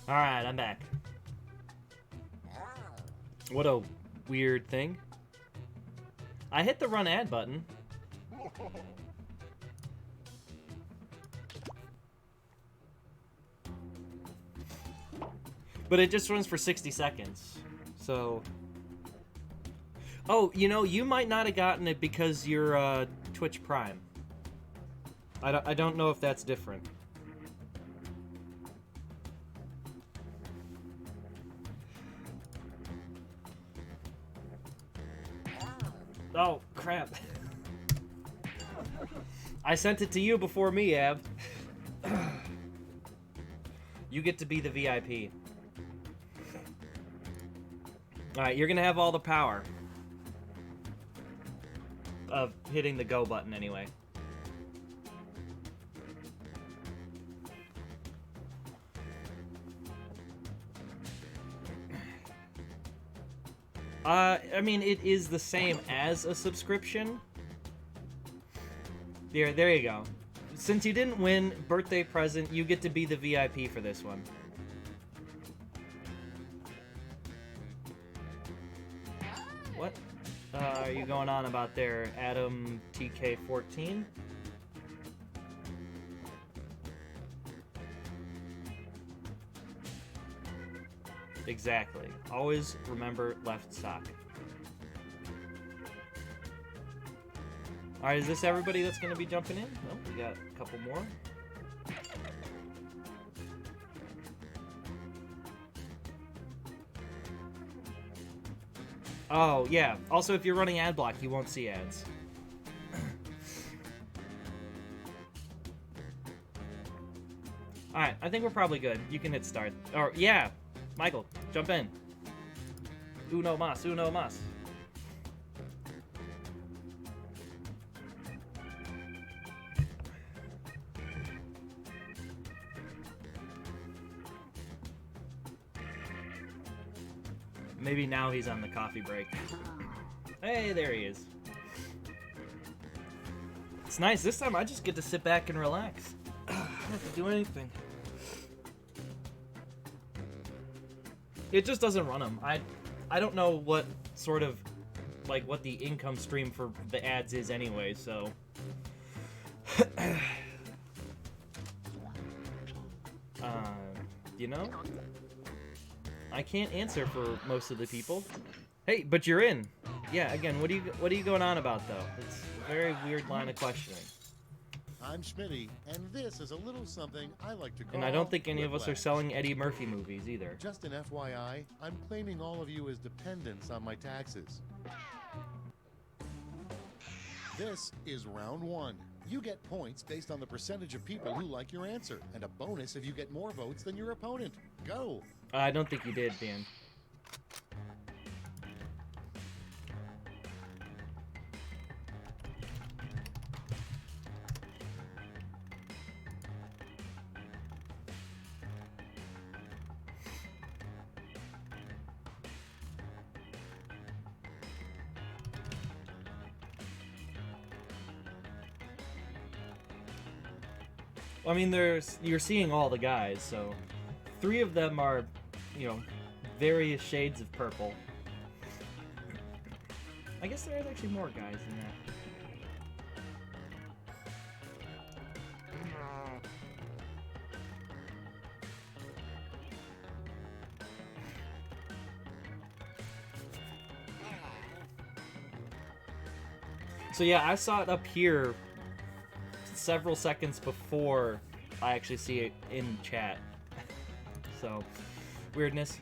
Alright, I'm back. What a weird thing. I hit the run ad button. But it just runs for 60 seconds. So... Oh, you know, you might not have gotten it because you're Twitch Prime. I don't know if that's different. Oh, crap. I sent it to you before me, Ab. You get to be the VIP. Alright, you're gonna have all the power of hitting the go button anyway. I mean, it is the same as a subscription. There you go. Since you didn't win birthday present, you get to be the VIP for this one. What are you going on about there, Adam TK14? Exactly. Always remember left sock. Alright, is this everybody that's going to be jumping in? No, we got a couple more. Oh, yeah. Also, if you're running ad block, you won't see ads. Alright, I think we're probably good. You can hit start. Or, yeah! Michael, jump in. Uno mas, uno mas. Maybe now he's on the coffee break. Hey, there he is. It's nice. This time I just get to sit back and relax. I don't have to do anything. It just doesn't run them. I don't know what sort of, like, what the income stream for the ads is anyway, so... you know? I can't answer for most of the people. Hey, but you're in. Yeah, again, what are you going on about, though? It's a very weird line of questioning. I'm Schmitty, and this is a little something I like to call... And I don't think any of us are whiplash. selling Eddie Murphy movies, either. Just an FYI, I'm claiming all of you as dependents on my taxes. This is round one. You get points based on the percentage of people who like your answer, and a bonus if you get more votes than your opponent. Go! I don't think you did, Dan. I mean, you're seeing all the guys, so 3 of them are, you know, various shades of purple. I guess there are actually more guys than that. So yeah, I saw it up here several seconds before I actually see it in chat. So, weirdness.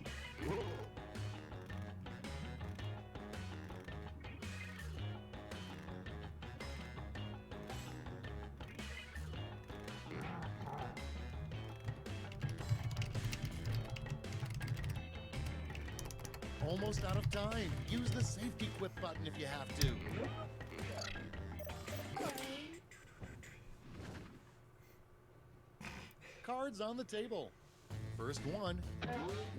Almost out of time. Use the safety quit button if you have to. Cards on the table. First one.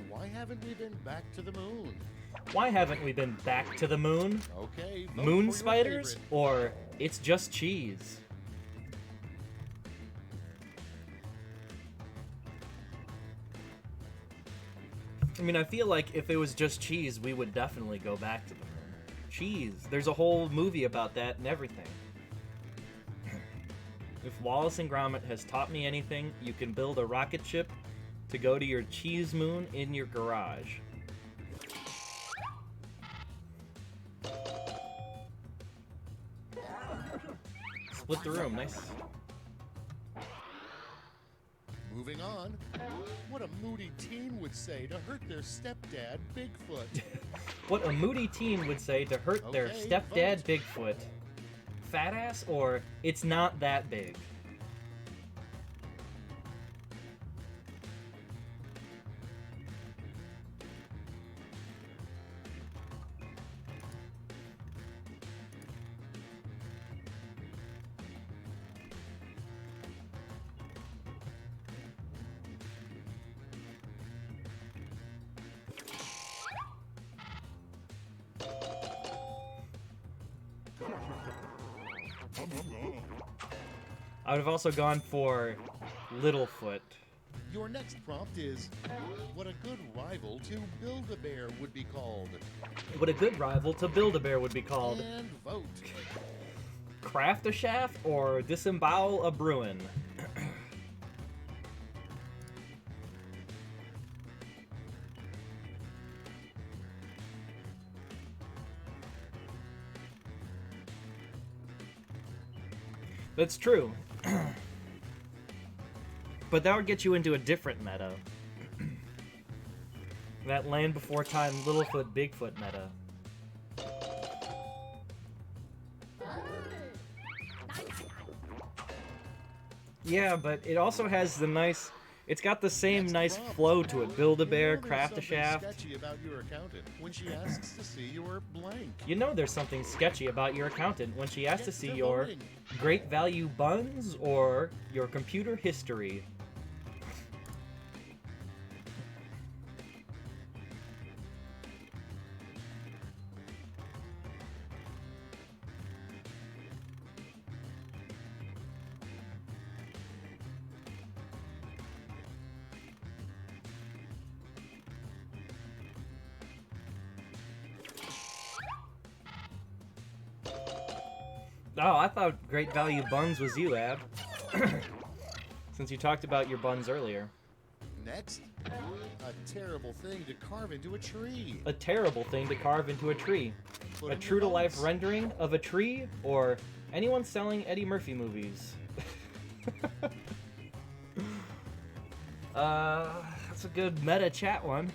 Why haven't we been back to the moon? Why haven't we been back to the moon? Okay. vote for Moon your spiders? favorite. Or it's just cheese? I mean, I feel like if it was just cheese, we would definitely go back to the moon. Cheese. There's a whole movie about that and everything. If Wallace and Gromit has taught me anything, you can build a rocket ship to go to your cheese moon in your garage. Split the room, nice. Moving on. What a moody teen would say to hurt their stepdad, Bigfoot. What a moody teen would say to hurt their Okay, stepdad, vote. Bigfoot. Fat ass or it's not that big? I would have also gone for Littlefoot. Your next prompt is, what a good rival to Build-A-Bear would be called. What a good rival to Build-A-Bear would be called. And vote. Craft a shaft or disembowel a Bruin? That's true. But that would get you into a different meta. That Land Before Time Littlefoot Bigfoot meta. Yeah, but it also has the nice... It's got the same Next nice prompt. flow to it. Build-A-Bear, You know there's craft a something shaft. sketchy about your accountant when she asks to see your blank. You know there's something sketchy about your accountant when she asks to Get see to your voting. great value buns or your computer history. Oh, I thought Great Value Buns was you, Ab. Since you talked about your buns earlier. Next, a terrible thing to carve into a tree. A terrible thing to carve into a tree. Put A in your true-to-life votes. rendering of a tree, or anyone selling Eddie Murphy movies. That's a good meta chat one.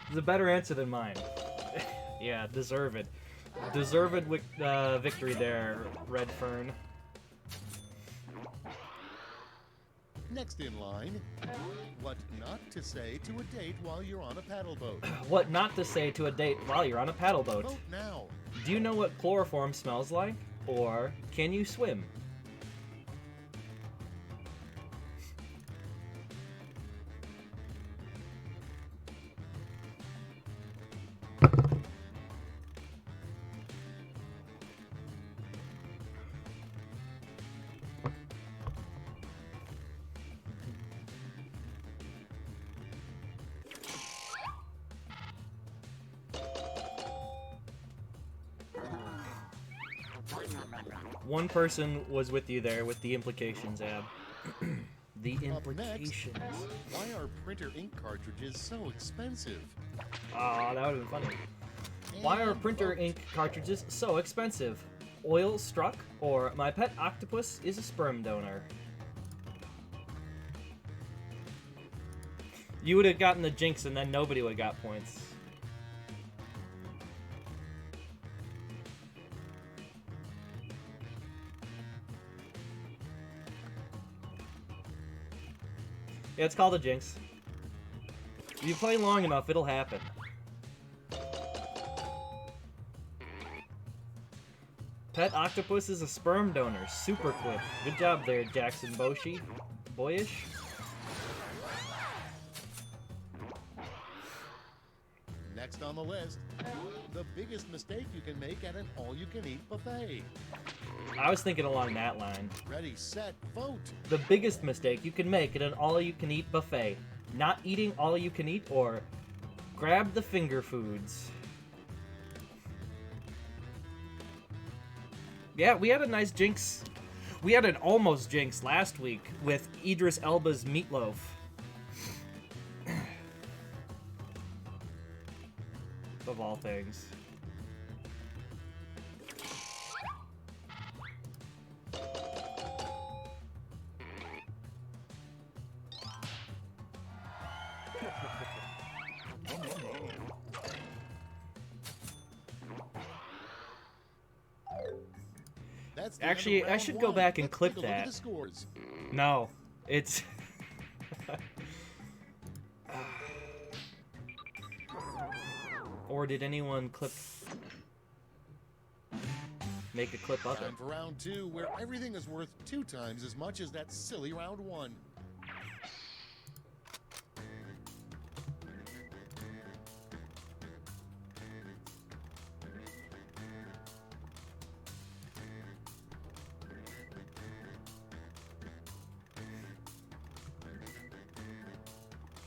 It's a better answer than mine. Yeah, deserved. Deserved victory there, Red Fern. Next in line, what not to say to a date while you're on a paddle boat. What not to say to a date while you're on a paddle boat? Vote now. Do you know what chloroform smells like? Or can you swim? One person was with you there with the implications, Ab. The Up next, implications. why are printer ink cartridges so expensive? Aw, that would have been funny. Why are And printer vote. ink cartridges so expensive? Oil struck, or my pet octopus is a sperm donor? You would have gotten the jinx and then nobody would have got points. Yeah, it's called a jinx. If you play long enough, it'll happen. Pet octopus is a sperm donor. Super quick. Good job there, Jackson Boshi. Boyish. Next on the list, the biggest mistake you can make at an all-you-can-eat buffet. I was thinking along that line. Ready, set, vote. The biggest mistake you can make at an all-you-can-eat buffet. Not eating all-you-can-eat or grab the finger foods. Yeah, we had a nice jinx. We had an almost jinx last week with Idris Elba's meatloaf. Of all things. That's the Actually, end of I round should go one. back and Let's clip take a look at that. the scores. No, it's... Or did anyone clip... Make a clip of it? Time for round two, where everything is worth 2 times as much as that silly round one.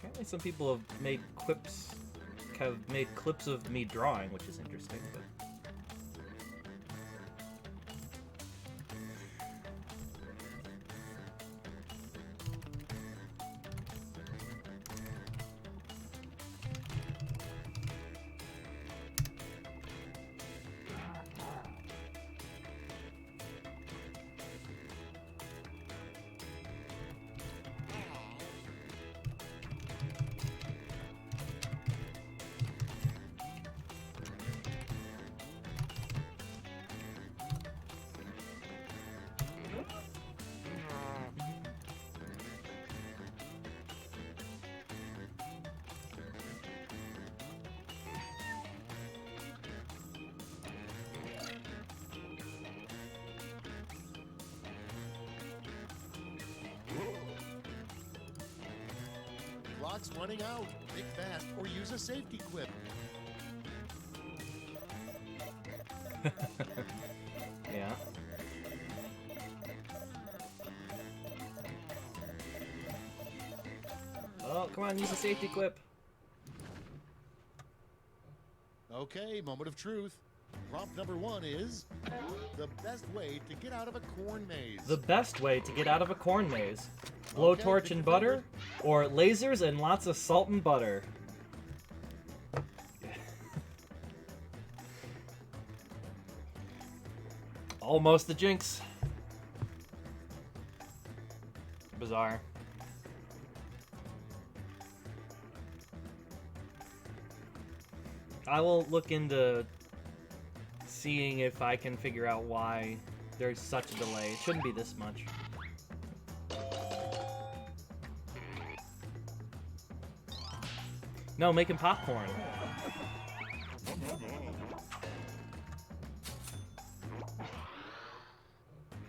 Apparently some people have made clips of me drawing, which is interesting, but... Clock's running out. Pick fast or use a safety quip. Yeah. Oh, come on, use a safety quip. Okay, moment of truth. Prompt number 1 is the best way to get out of a corn maze. The best way to get out of a corn maze. Blowtorch pick and your butter, or lasers and lots of salt and butter. Almost the jinx. Bizarre. I will look into seeing if I can figure out why there's such a delay. It shouldn't be this much. No, making popcorn.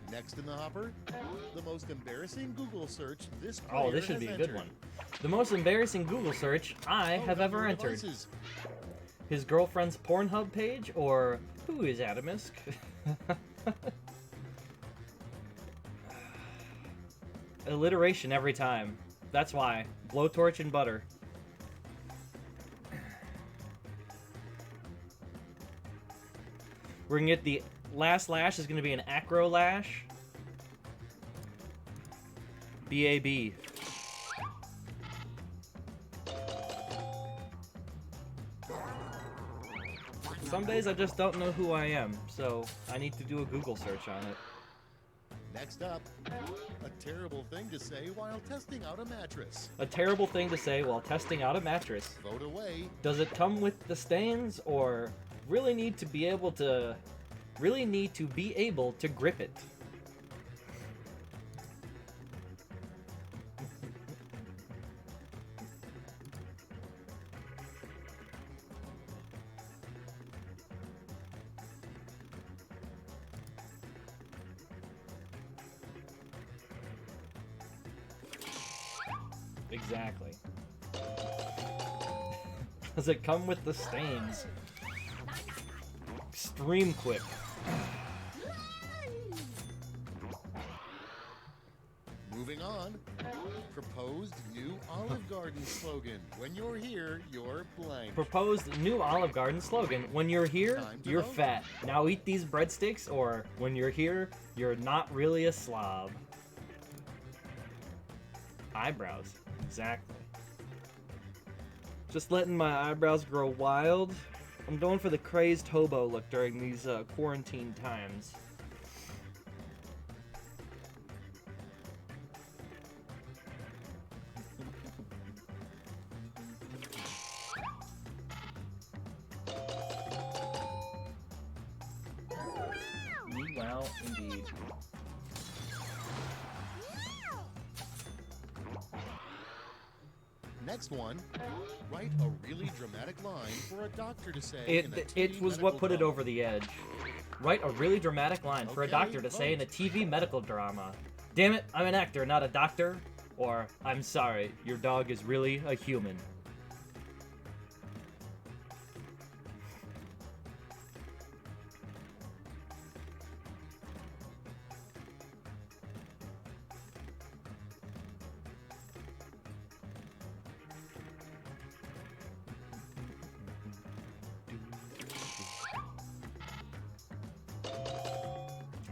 Next in the hopper, the most embarrassing Google search this player Oh, this should has be a entered. good one. The most embarrassing Google search I Oh, have got ever your entered. devices. His girlfriend's Pornhub page, or who is Adamisk? Alliteration every time. That's why. Blowtorch and butter. We're gonna get the last lash is gonna be an acro lash. BAB. Some days I just don't know who I am, so I need to do a Google search on it. Next up, a terrible thing to say while testing out a mattress. A terrible thing to say while testing out a mattress. Vote away. Does it come with the stains, or really need to be able to grip it? Exactly. Does it come with the stains? Extreme quick. Moving on, Proposed new Olive Garden slogan. When you're here, you're blank. Proposed new Olive Garden slogan. When you're here, Time to you're vote. fat. Now eat these breadsticks, or when you're here, you're not really a slob. Eyebrows. Exactly. Just letting my eyebrows grow wild. I'm going for the crazed hobo look during these quarantine times. Well, indeed. Next one, write a really dramatic line for a doctor to say in a It TV was what medical put it drama. over the edge. Write a really dramatic line for a Okay, doctor to say in a TV medical drama. Damn it, I'm an actor, not a doctor. Or, I'm sorry, your dog is really a human.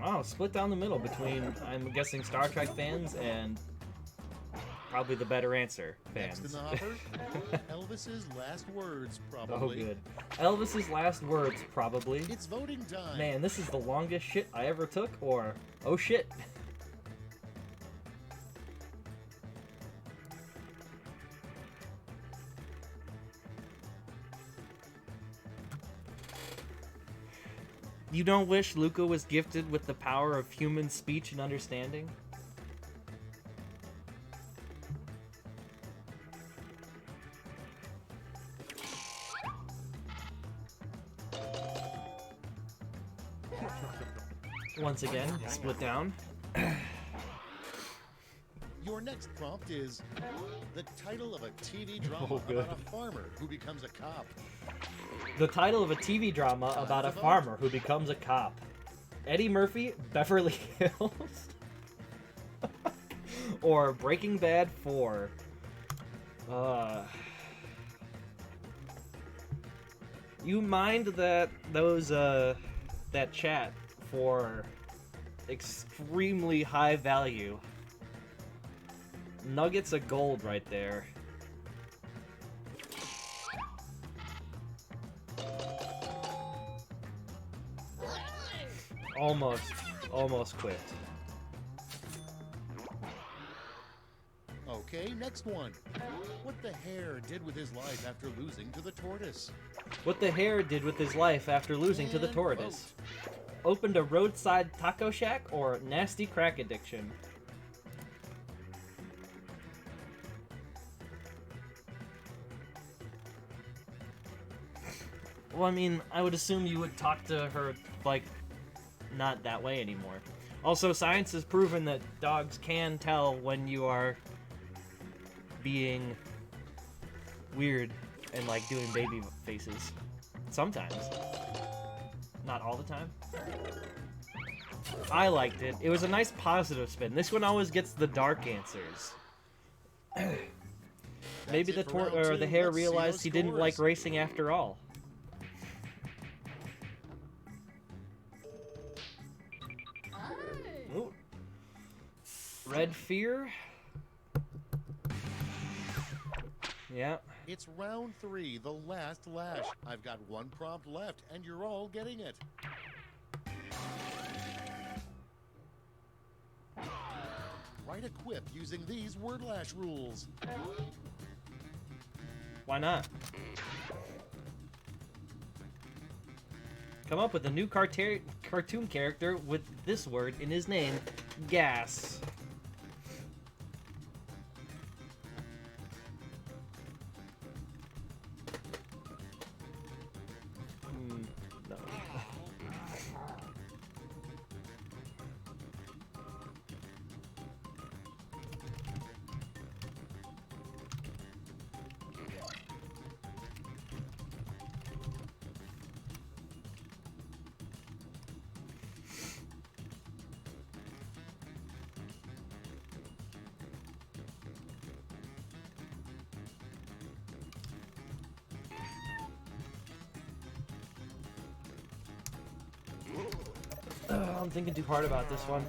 Oh, split down the middle between, I'm guessing, Star Trek fans and probably the better answer fans. Next in the hopper, Elvis's last words, Oh, probably. good. Elvis's last words, probably. It's voting time. Man, this is the longest shit I ever took, or, oh shit. You don't wish Luca was gifted with the power of human speech and understanding? Once again, split down. Your next prompt is the title of a TV drama Oh, good. about a farmer who becomes a cop. The title of a TV drama about a farmer who becomes a cop. Eddie Murphy, Beverly Hills? Or Breaking Bad 4. You mind that that chat for extremely high value. Nuggets of gold right there. Almost quit. Okay, next one. What the hare did with his life after losing to the tortoise. What the hare did with his life after losing to the And tortoise. vote. Opened a roadside taco shack or nasty crack addiction. Well, I mean, I would assume you would talk to her, like, not that way anymore. Also, science has proven that dogs can tell when you are being weird and, like, doing baby faces. Sometimes. Not all the time. I liked it. It was a nice positive spin. This one always gets the dark answers. Maybe That's the it for round two. the hare Let's see realized those he didn't like scores. racing after all. Ooh. Red Fear. Yeah. It's round 3, the last lash. I've got one prompt left, and you're all getting it. Write a quip using these word lash rules. Why not? Come up with a new cartoon character with this word in his name, gas. No. I'm thinking too hard about this one.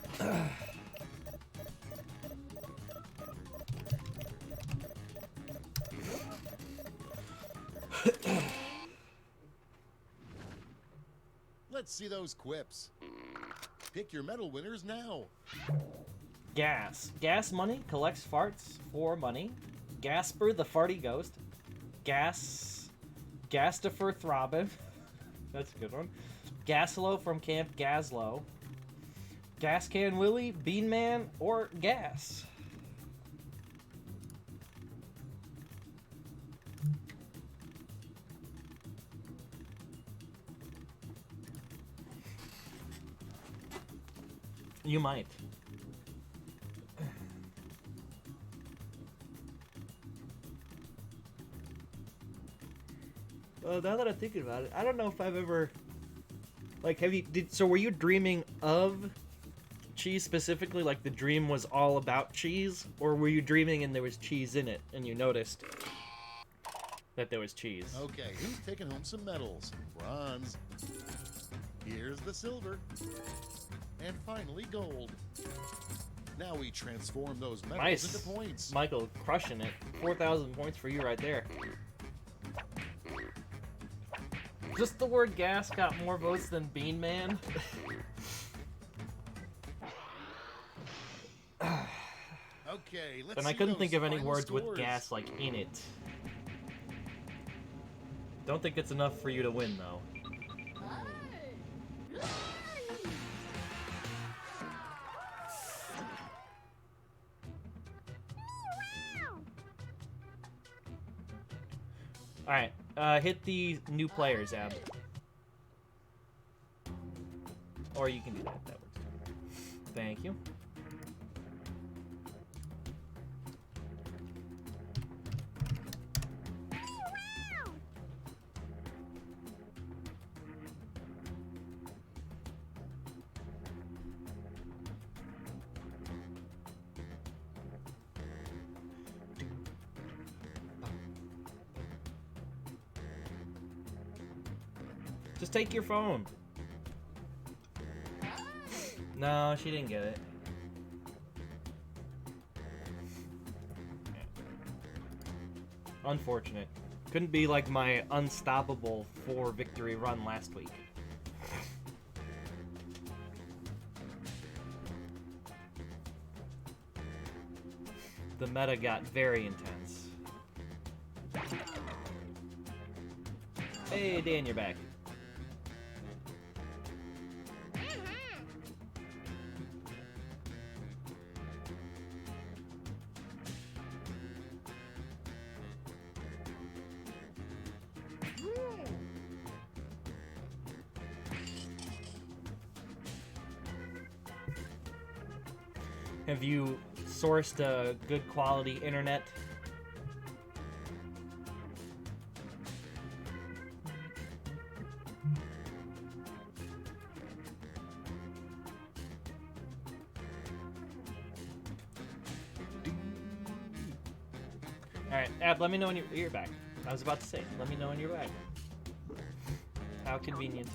Let's see those quips. Pick your medal winners now. Gas. Gas money collects farts for money. Gasper the farty ghost. Gastifer throbbing. That's a good one. Gaslow from Camp Gaslow. Gas Can Willie, Bean Man, or Gas. You might. Well, now that I'm thinking about it, I don't know if I've ever... Like, so were you dreaming of cheese specifically? Like, the dream was all about cheese? Or were you dreaming and there was cheese in it, and you noticed that there was cheese? Okay, who's taking home some medals? Bronze. Here's the silver. And finally, gold. Now we transform those medals Nice. into points. Michael, crushing it. 4,000 points for you right there. Just the word gas got more votes than Bean Man. Okay, let's And I see couldn't those think of any final words scores. with gas, like, in it. Don't think it's enough for you to win, though. Alright, hit the new players, Ab. Or you can do that, that works too. Thank you. Just take your phone. No, she didn't get it. Unfortunate. Couldn't be like my unstoppable 4 victory run last week. The meta got very intense. Hey, Dan, you're back. Have you sourced a good quality internet? Alright, Ab, let me know when you're back. I was about to say, let me know when you're back. How convenient.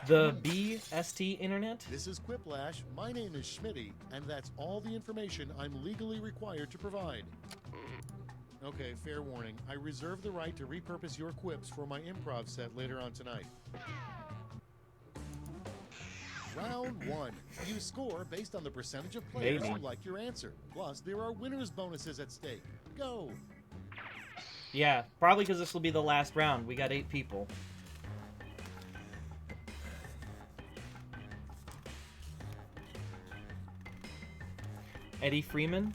The BST internet? This is Quiplash. My name is Schmitty, and that's all the information I'm legally required to provide. Okay, fair warning. I reserve the right to repurpose your quips for my improv set later on tonight. Round 1. You score based on the percentage of players who like your answer. Plus, there are winner's bonuses at stake. Go! Yeah, probably because this will be the last round. We got 8 people. Eddie Freeman.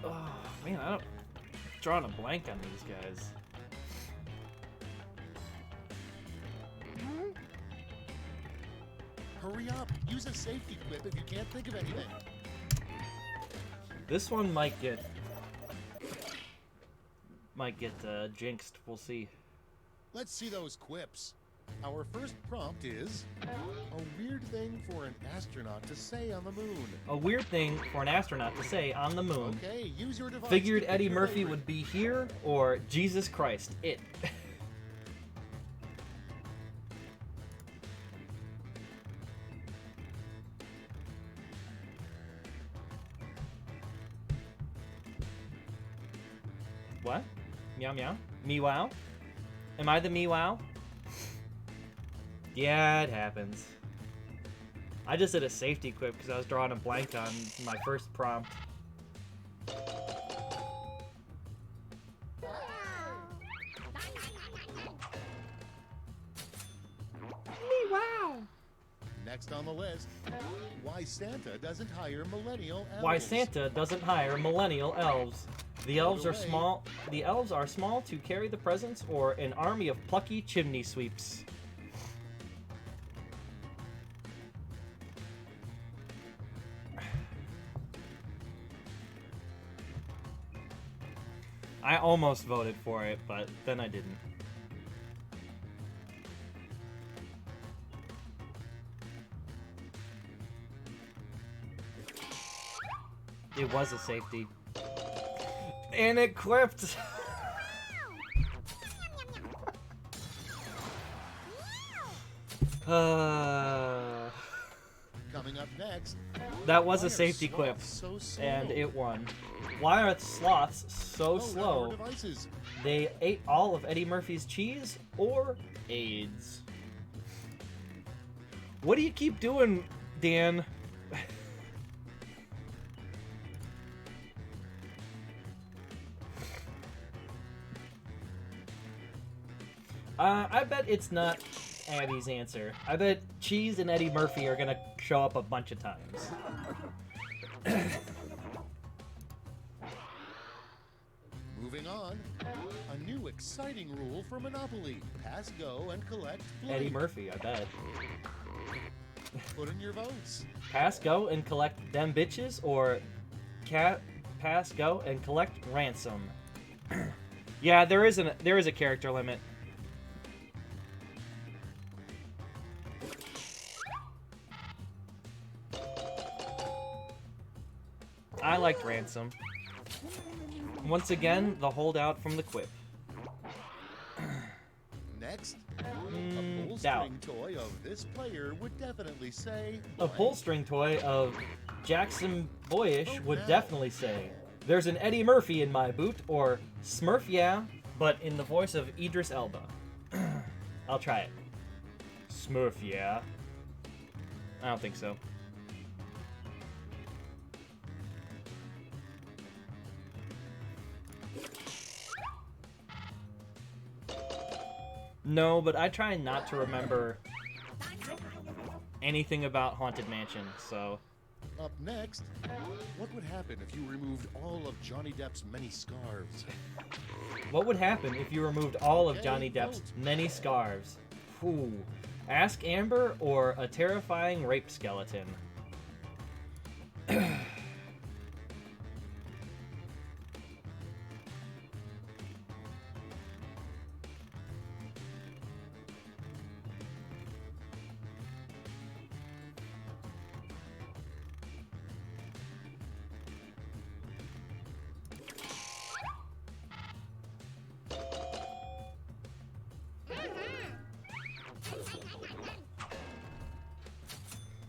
Oh, man, I'm drawing a blank on these guys. Hurry up! Use a safety quip if you can't think of anything. This one might get jinxed. We'll see. Let's see those quips. Our first prompt is a weird thing for an astronaut to say on the moon. A weird thing for an astronaut to say on the moon. Okay, use your device. Figured to pick Eddie your Murphy favorite. would be here, or Jesus Christ, it. What? Meow meow? Me wow? Am I the me wow? Yeah, it happens. I just did a safety quip because I was drawing a blank on my first prompt. Me wow! Next on the list, why Santa doesn't hire millennial elves. Why Santa doesn't hire millennial elves. The elves are small. The elves are small to carry the presents, or an army of plucky chimney sweeps. I almost voted for it, but then I didn't. It was a safety. And it clipped. Coming up next, That was why a are safety quip, sloths so slow? and it won. Why are sloths so Oh, now slow? our devices. They ate all of Eddie Murphy's cheese, or AIDS. What do you keep doing, Dan? I bet it's not Abby's answer. I bet Cheese and Eddie Murphy are gonna show up a bunch of times. Moving on, a new exciting rule for Monopoly. Pass, go, and collect blank. Eddie Murphy, I bet. Put in your votes. Pass, go, and collect them bitches, or pass, go, and collect ransom. Yeah, there is a character limit. I liked ransom. Once again, the holdout from the quip. Next, Mm, a pull doubt. string toy of this player would definitely say A blank. pull string toy of Jackson Boyish Oh, would no. definitely say, "There's an Eddie Murphy in my boot," or "Smurf yeah," but in the voice of Idris Elba. I'll try it. Smurf yeah. I don't think so. No, but I try not to remember anything about Haunted Mansion, so... Up next, what would happen if you removed all of Johnny Depp's many scarves? What would happen if you removed all of Okay, Johnny Depp's vote. many scarves? Ooh. Ask Amber or a terrifying rape skeleton?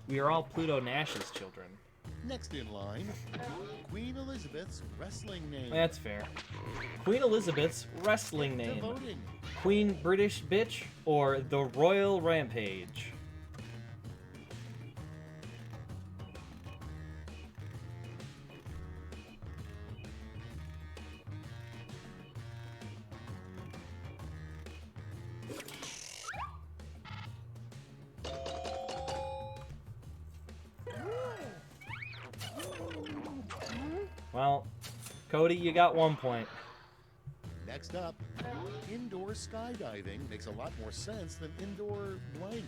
We are all Pluto Nash's children. Next in line, Queen Elizabeth's wrestling name. That's fair. Queen Elizabeth's wrestling To name. voting. Queen British Bitch or the Royal Rampage? Well, Cody, you got 1 point. Next up, indoor skydiving makes a lot more sense than indoor blank.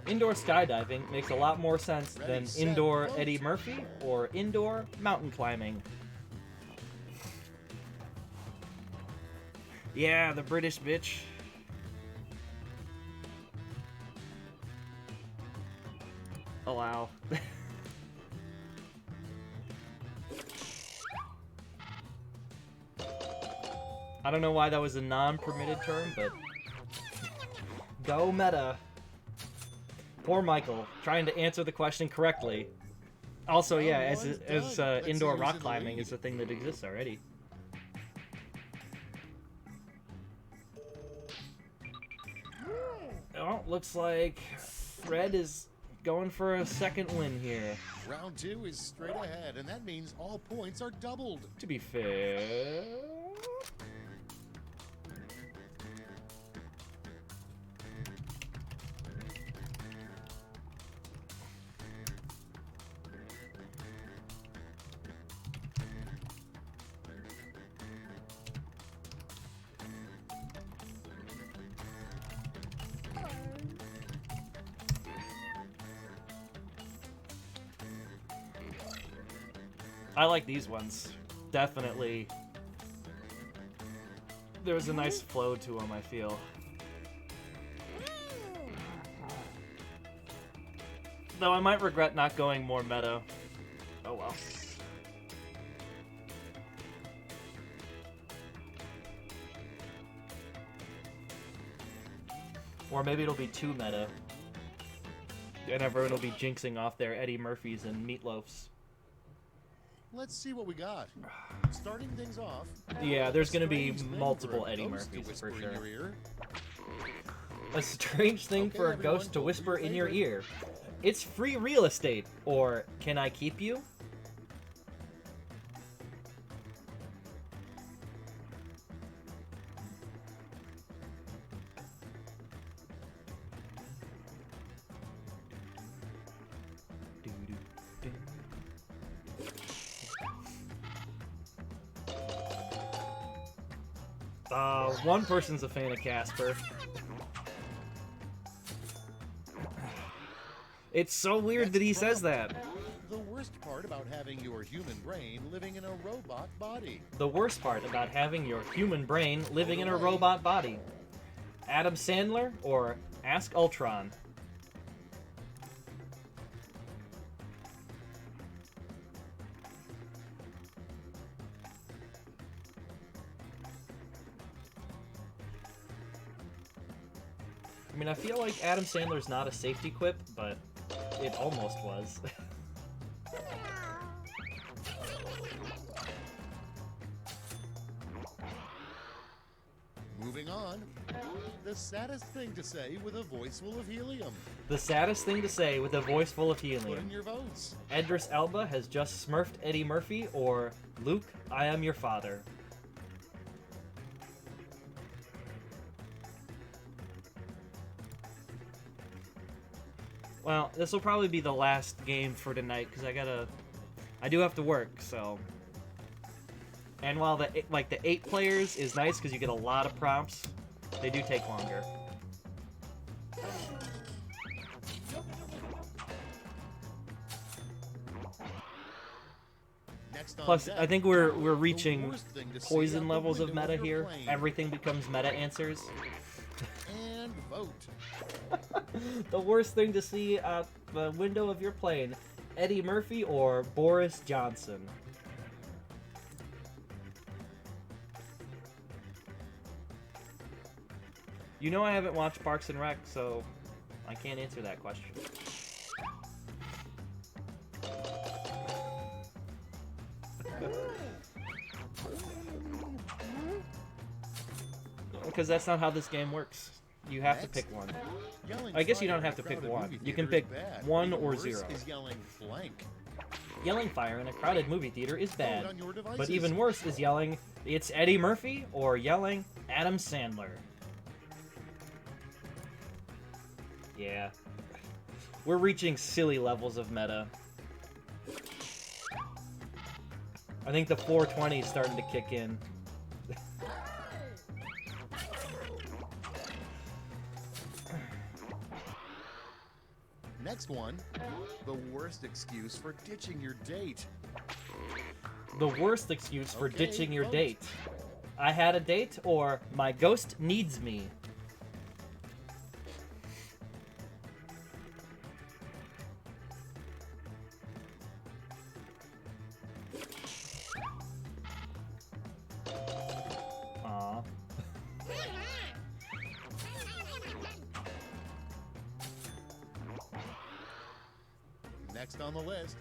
Indoor skydiving makes a lot more sense Ready, than set, indoor vote. Eddie Murphy or indoor mountain climbing. Yeah, the British bitch. Allow. I don't know why that was a non-permitted term, but go meta. Poor Michael, trying to answer the question correctly. Also, yeah, Round one's as done. Let's indoor see who's rock in the climbing lead. is a thing that exists already. Oh, looks like Fred is going for a second win here. Round 2 is straight ahead, and that means all points are doubled. To be fair... I like these ones. Definitely. There's a nice flow to them, I feel. Though I might regret not going more meta. Oh well. Or maybe it'll be too meta. And everyone will be jinxing off their Eddie Murphys and Meatloafs. Let's see what we got. Starting things off. Yeah, there's gonna be strange thing multiple for a Eddie ghost to Murphys for whisper in sure. your ear. A strange thing Okay, for a everyone, ghost to vote for whisper your in your favorite. ear. It's free real estate, or can I keep you? One person's a fan of Casper. It's so weird that he says that. The worst part about having your human brain living in a robot body. The worst part about having your human brain living in a robot body. Adam Sandler or Ask Ultron? I mean, I feel like Adam Sandler's not a safety quip, but it almost was. Moving on. The saddest thing to say with a voice full of helium. The saddest thing to say with a voice full of Put in helium. your votes. Idris Elba has just smurfed Eddie Murphy, or Luke, I am your father. Well, this will probably be the last game for tonight because I do have to work, so. And while the 8 players is nice because you get a lot of prompts, they do take longer. Next on Plus, deck, I think we're the reaching worst thing to see poison out the levels of window meta your here. plane. Everything becomes meta answers. And vote. The worst thing to see out the window of your plane, Eddie Murphy or Boris Johnson? You know I haven't watched Parks and Rec, so I can't answer that question. Because that's not how this game works. You have to Next. pick one. Yelling I guess you fire don't have in to a pick crowded one. movie You can theater pick is bad. 1 Even or worse 0. is yelling blank. Yelling fire in a crowded movie theater is bad. Vote on your But devices. even worse is yelling, it's Eddie Murphy, or yelling, Adam Sandler. Yeah. We're reaching silly levels of meta. I think the 420 is starting to kick in. Next one, the worst excuse for ditching your date. The worst excuse for Okay, ditching your vote. date. I had a date, or my ghost needs me. Aw. Next on the list,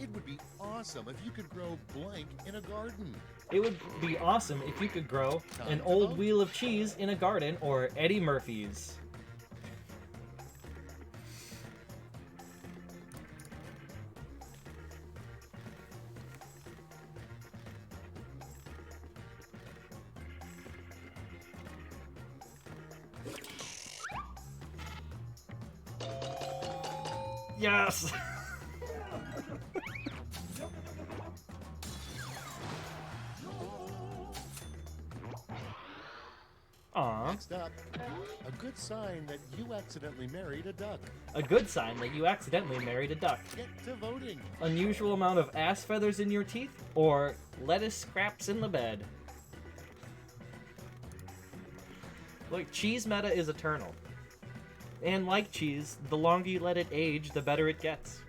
it would be awesome if you could grow blank in a garden. It would be awesome if you could grow an Time to old vote. wheel of cheese in a garden, or Eddie Murphy's. Yes! Aw. Next up, a good sign that you accidentally married a duck. A good sign that you accidentally married a duck. Get to voting. Unusual amount of ass feathers in your teeth, or lettuce scraps in the bed. Look, cheese meta is eternal. And like cheese, the longer you let it age, the better it gets.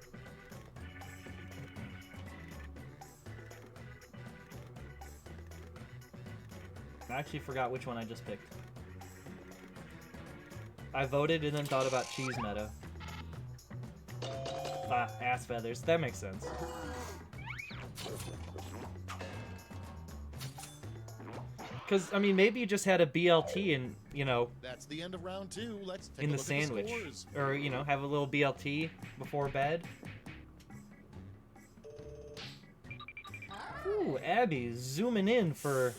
I actually forgot which one I just picked. I voted and then thought about cheese meta. Ah, ass feathers. That makes sense. Because, I mean, maybe you just had a BLT and, you know, That's the end of round 2. Let's take in a the look at sandwich. scores. Or, you know, have a little BLT before bed. Ooh, Abby zooming in for...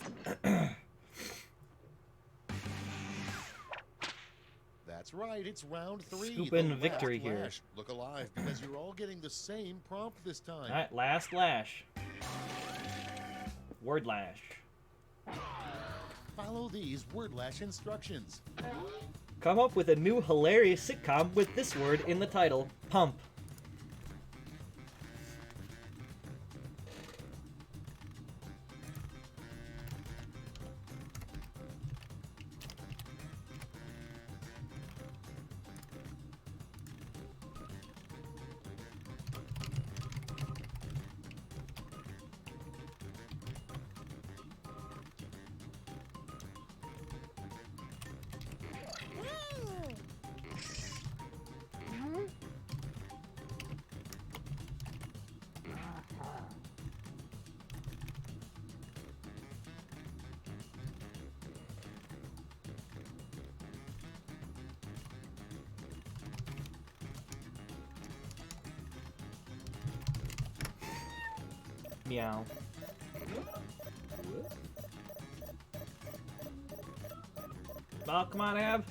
That's right, it's round 3. Scoop the in last victory here. lash. Look alive, because you're all getting the same prompt this time. Alright, last lash. Word lash. Follow these word lash instructions. Come up with a new hilarious sitcom with this word in the title. Pump. Meow. Oh, come on, Ab.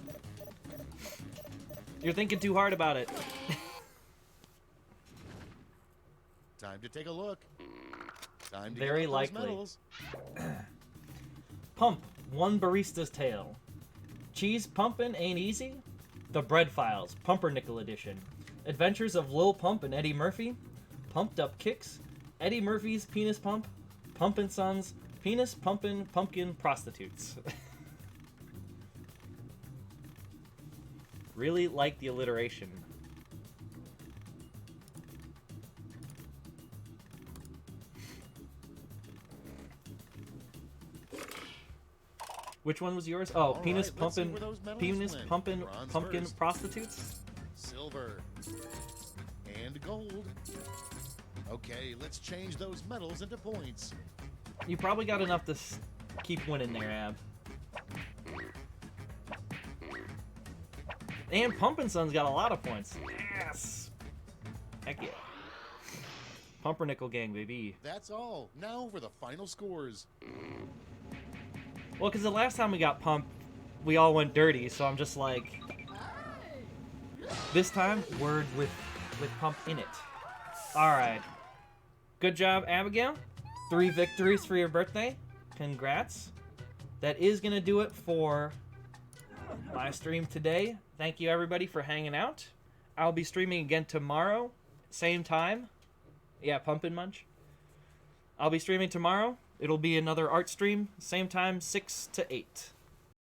You're thinking too hard about it. Time to take a look. Time to Very get out likely. those medals. Pump, one barista's tale. Cheese pumpin' ain't easy? The Bread Files, Pumpernickel Edition. Adventures of Lil Pump and Eddie Murphy. Pumped Up Kicks. Eddie Murphy's Penis Pump. Pumpin' Sons. Penis Pumpin' Pumpkin Prostitutes. Really like the alliteration. Which one was yours? Oh, All penis right, let's see pumping, where those medals penis went. pumping, Bronze pumpkin first. prostitutes. Silver. And gold. Okay, let's change those medals into points. You probably got enough to keep winning there, Ab. And Pumpin' Son's got a lot of points. Yes! Heck yeah. Pumpernickel gang, baby. That's all. Now for the final scores. Well, because the last time we got Pump, we all went dirty, so I'm just like... This time, word with Pump in it. Alright. Good job, Abigail. 3 victories for your birthday. Congrats. That is going to do it for my stream today. Thank you, everybody, for hanging out. I'll be streaming again tomorrow. Same time. Yeah, Pumpkin Munch. I'll be streaming tomorrow. It'll be another art stream. Same time, 6 to 8.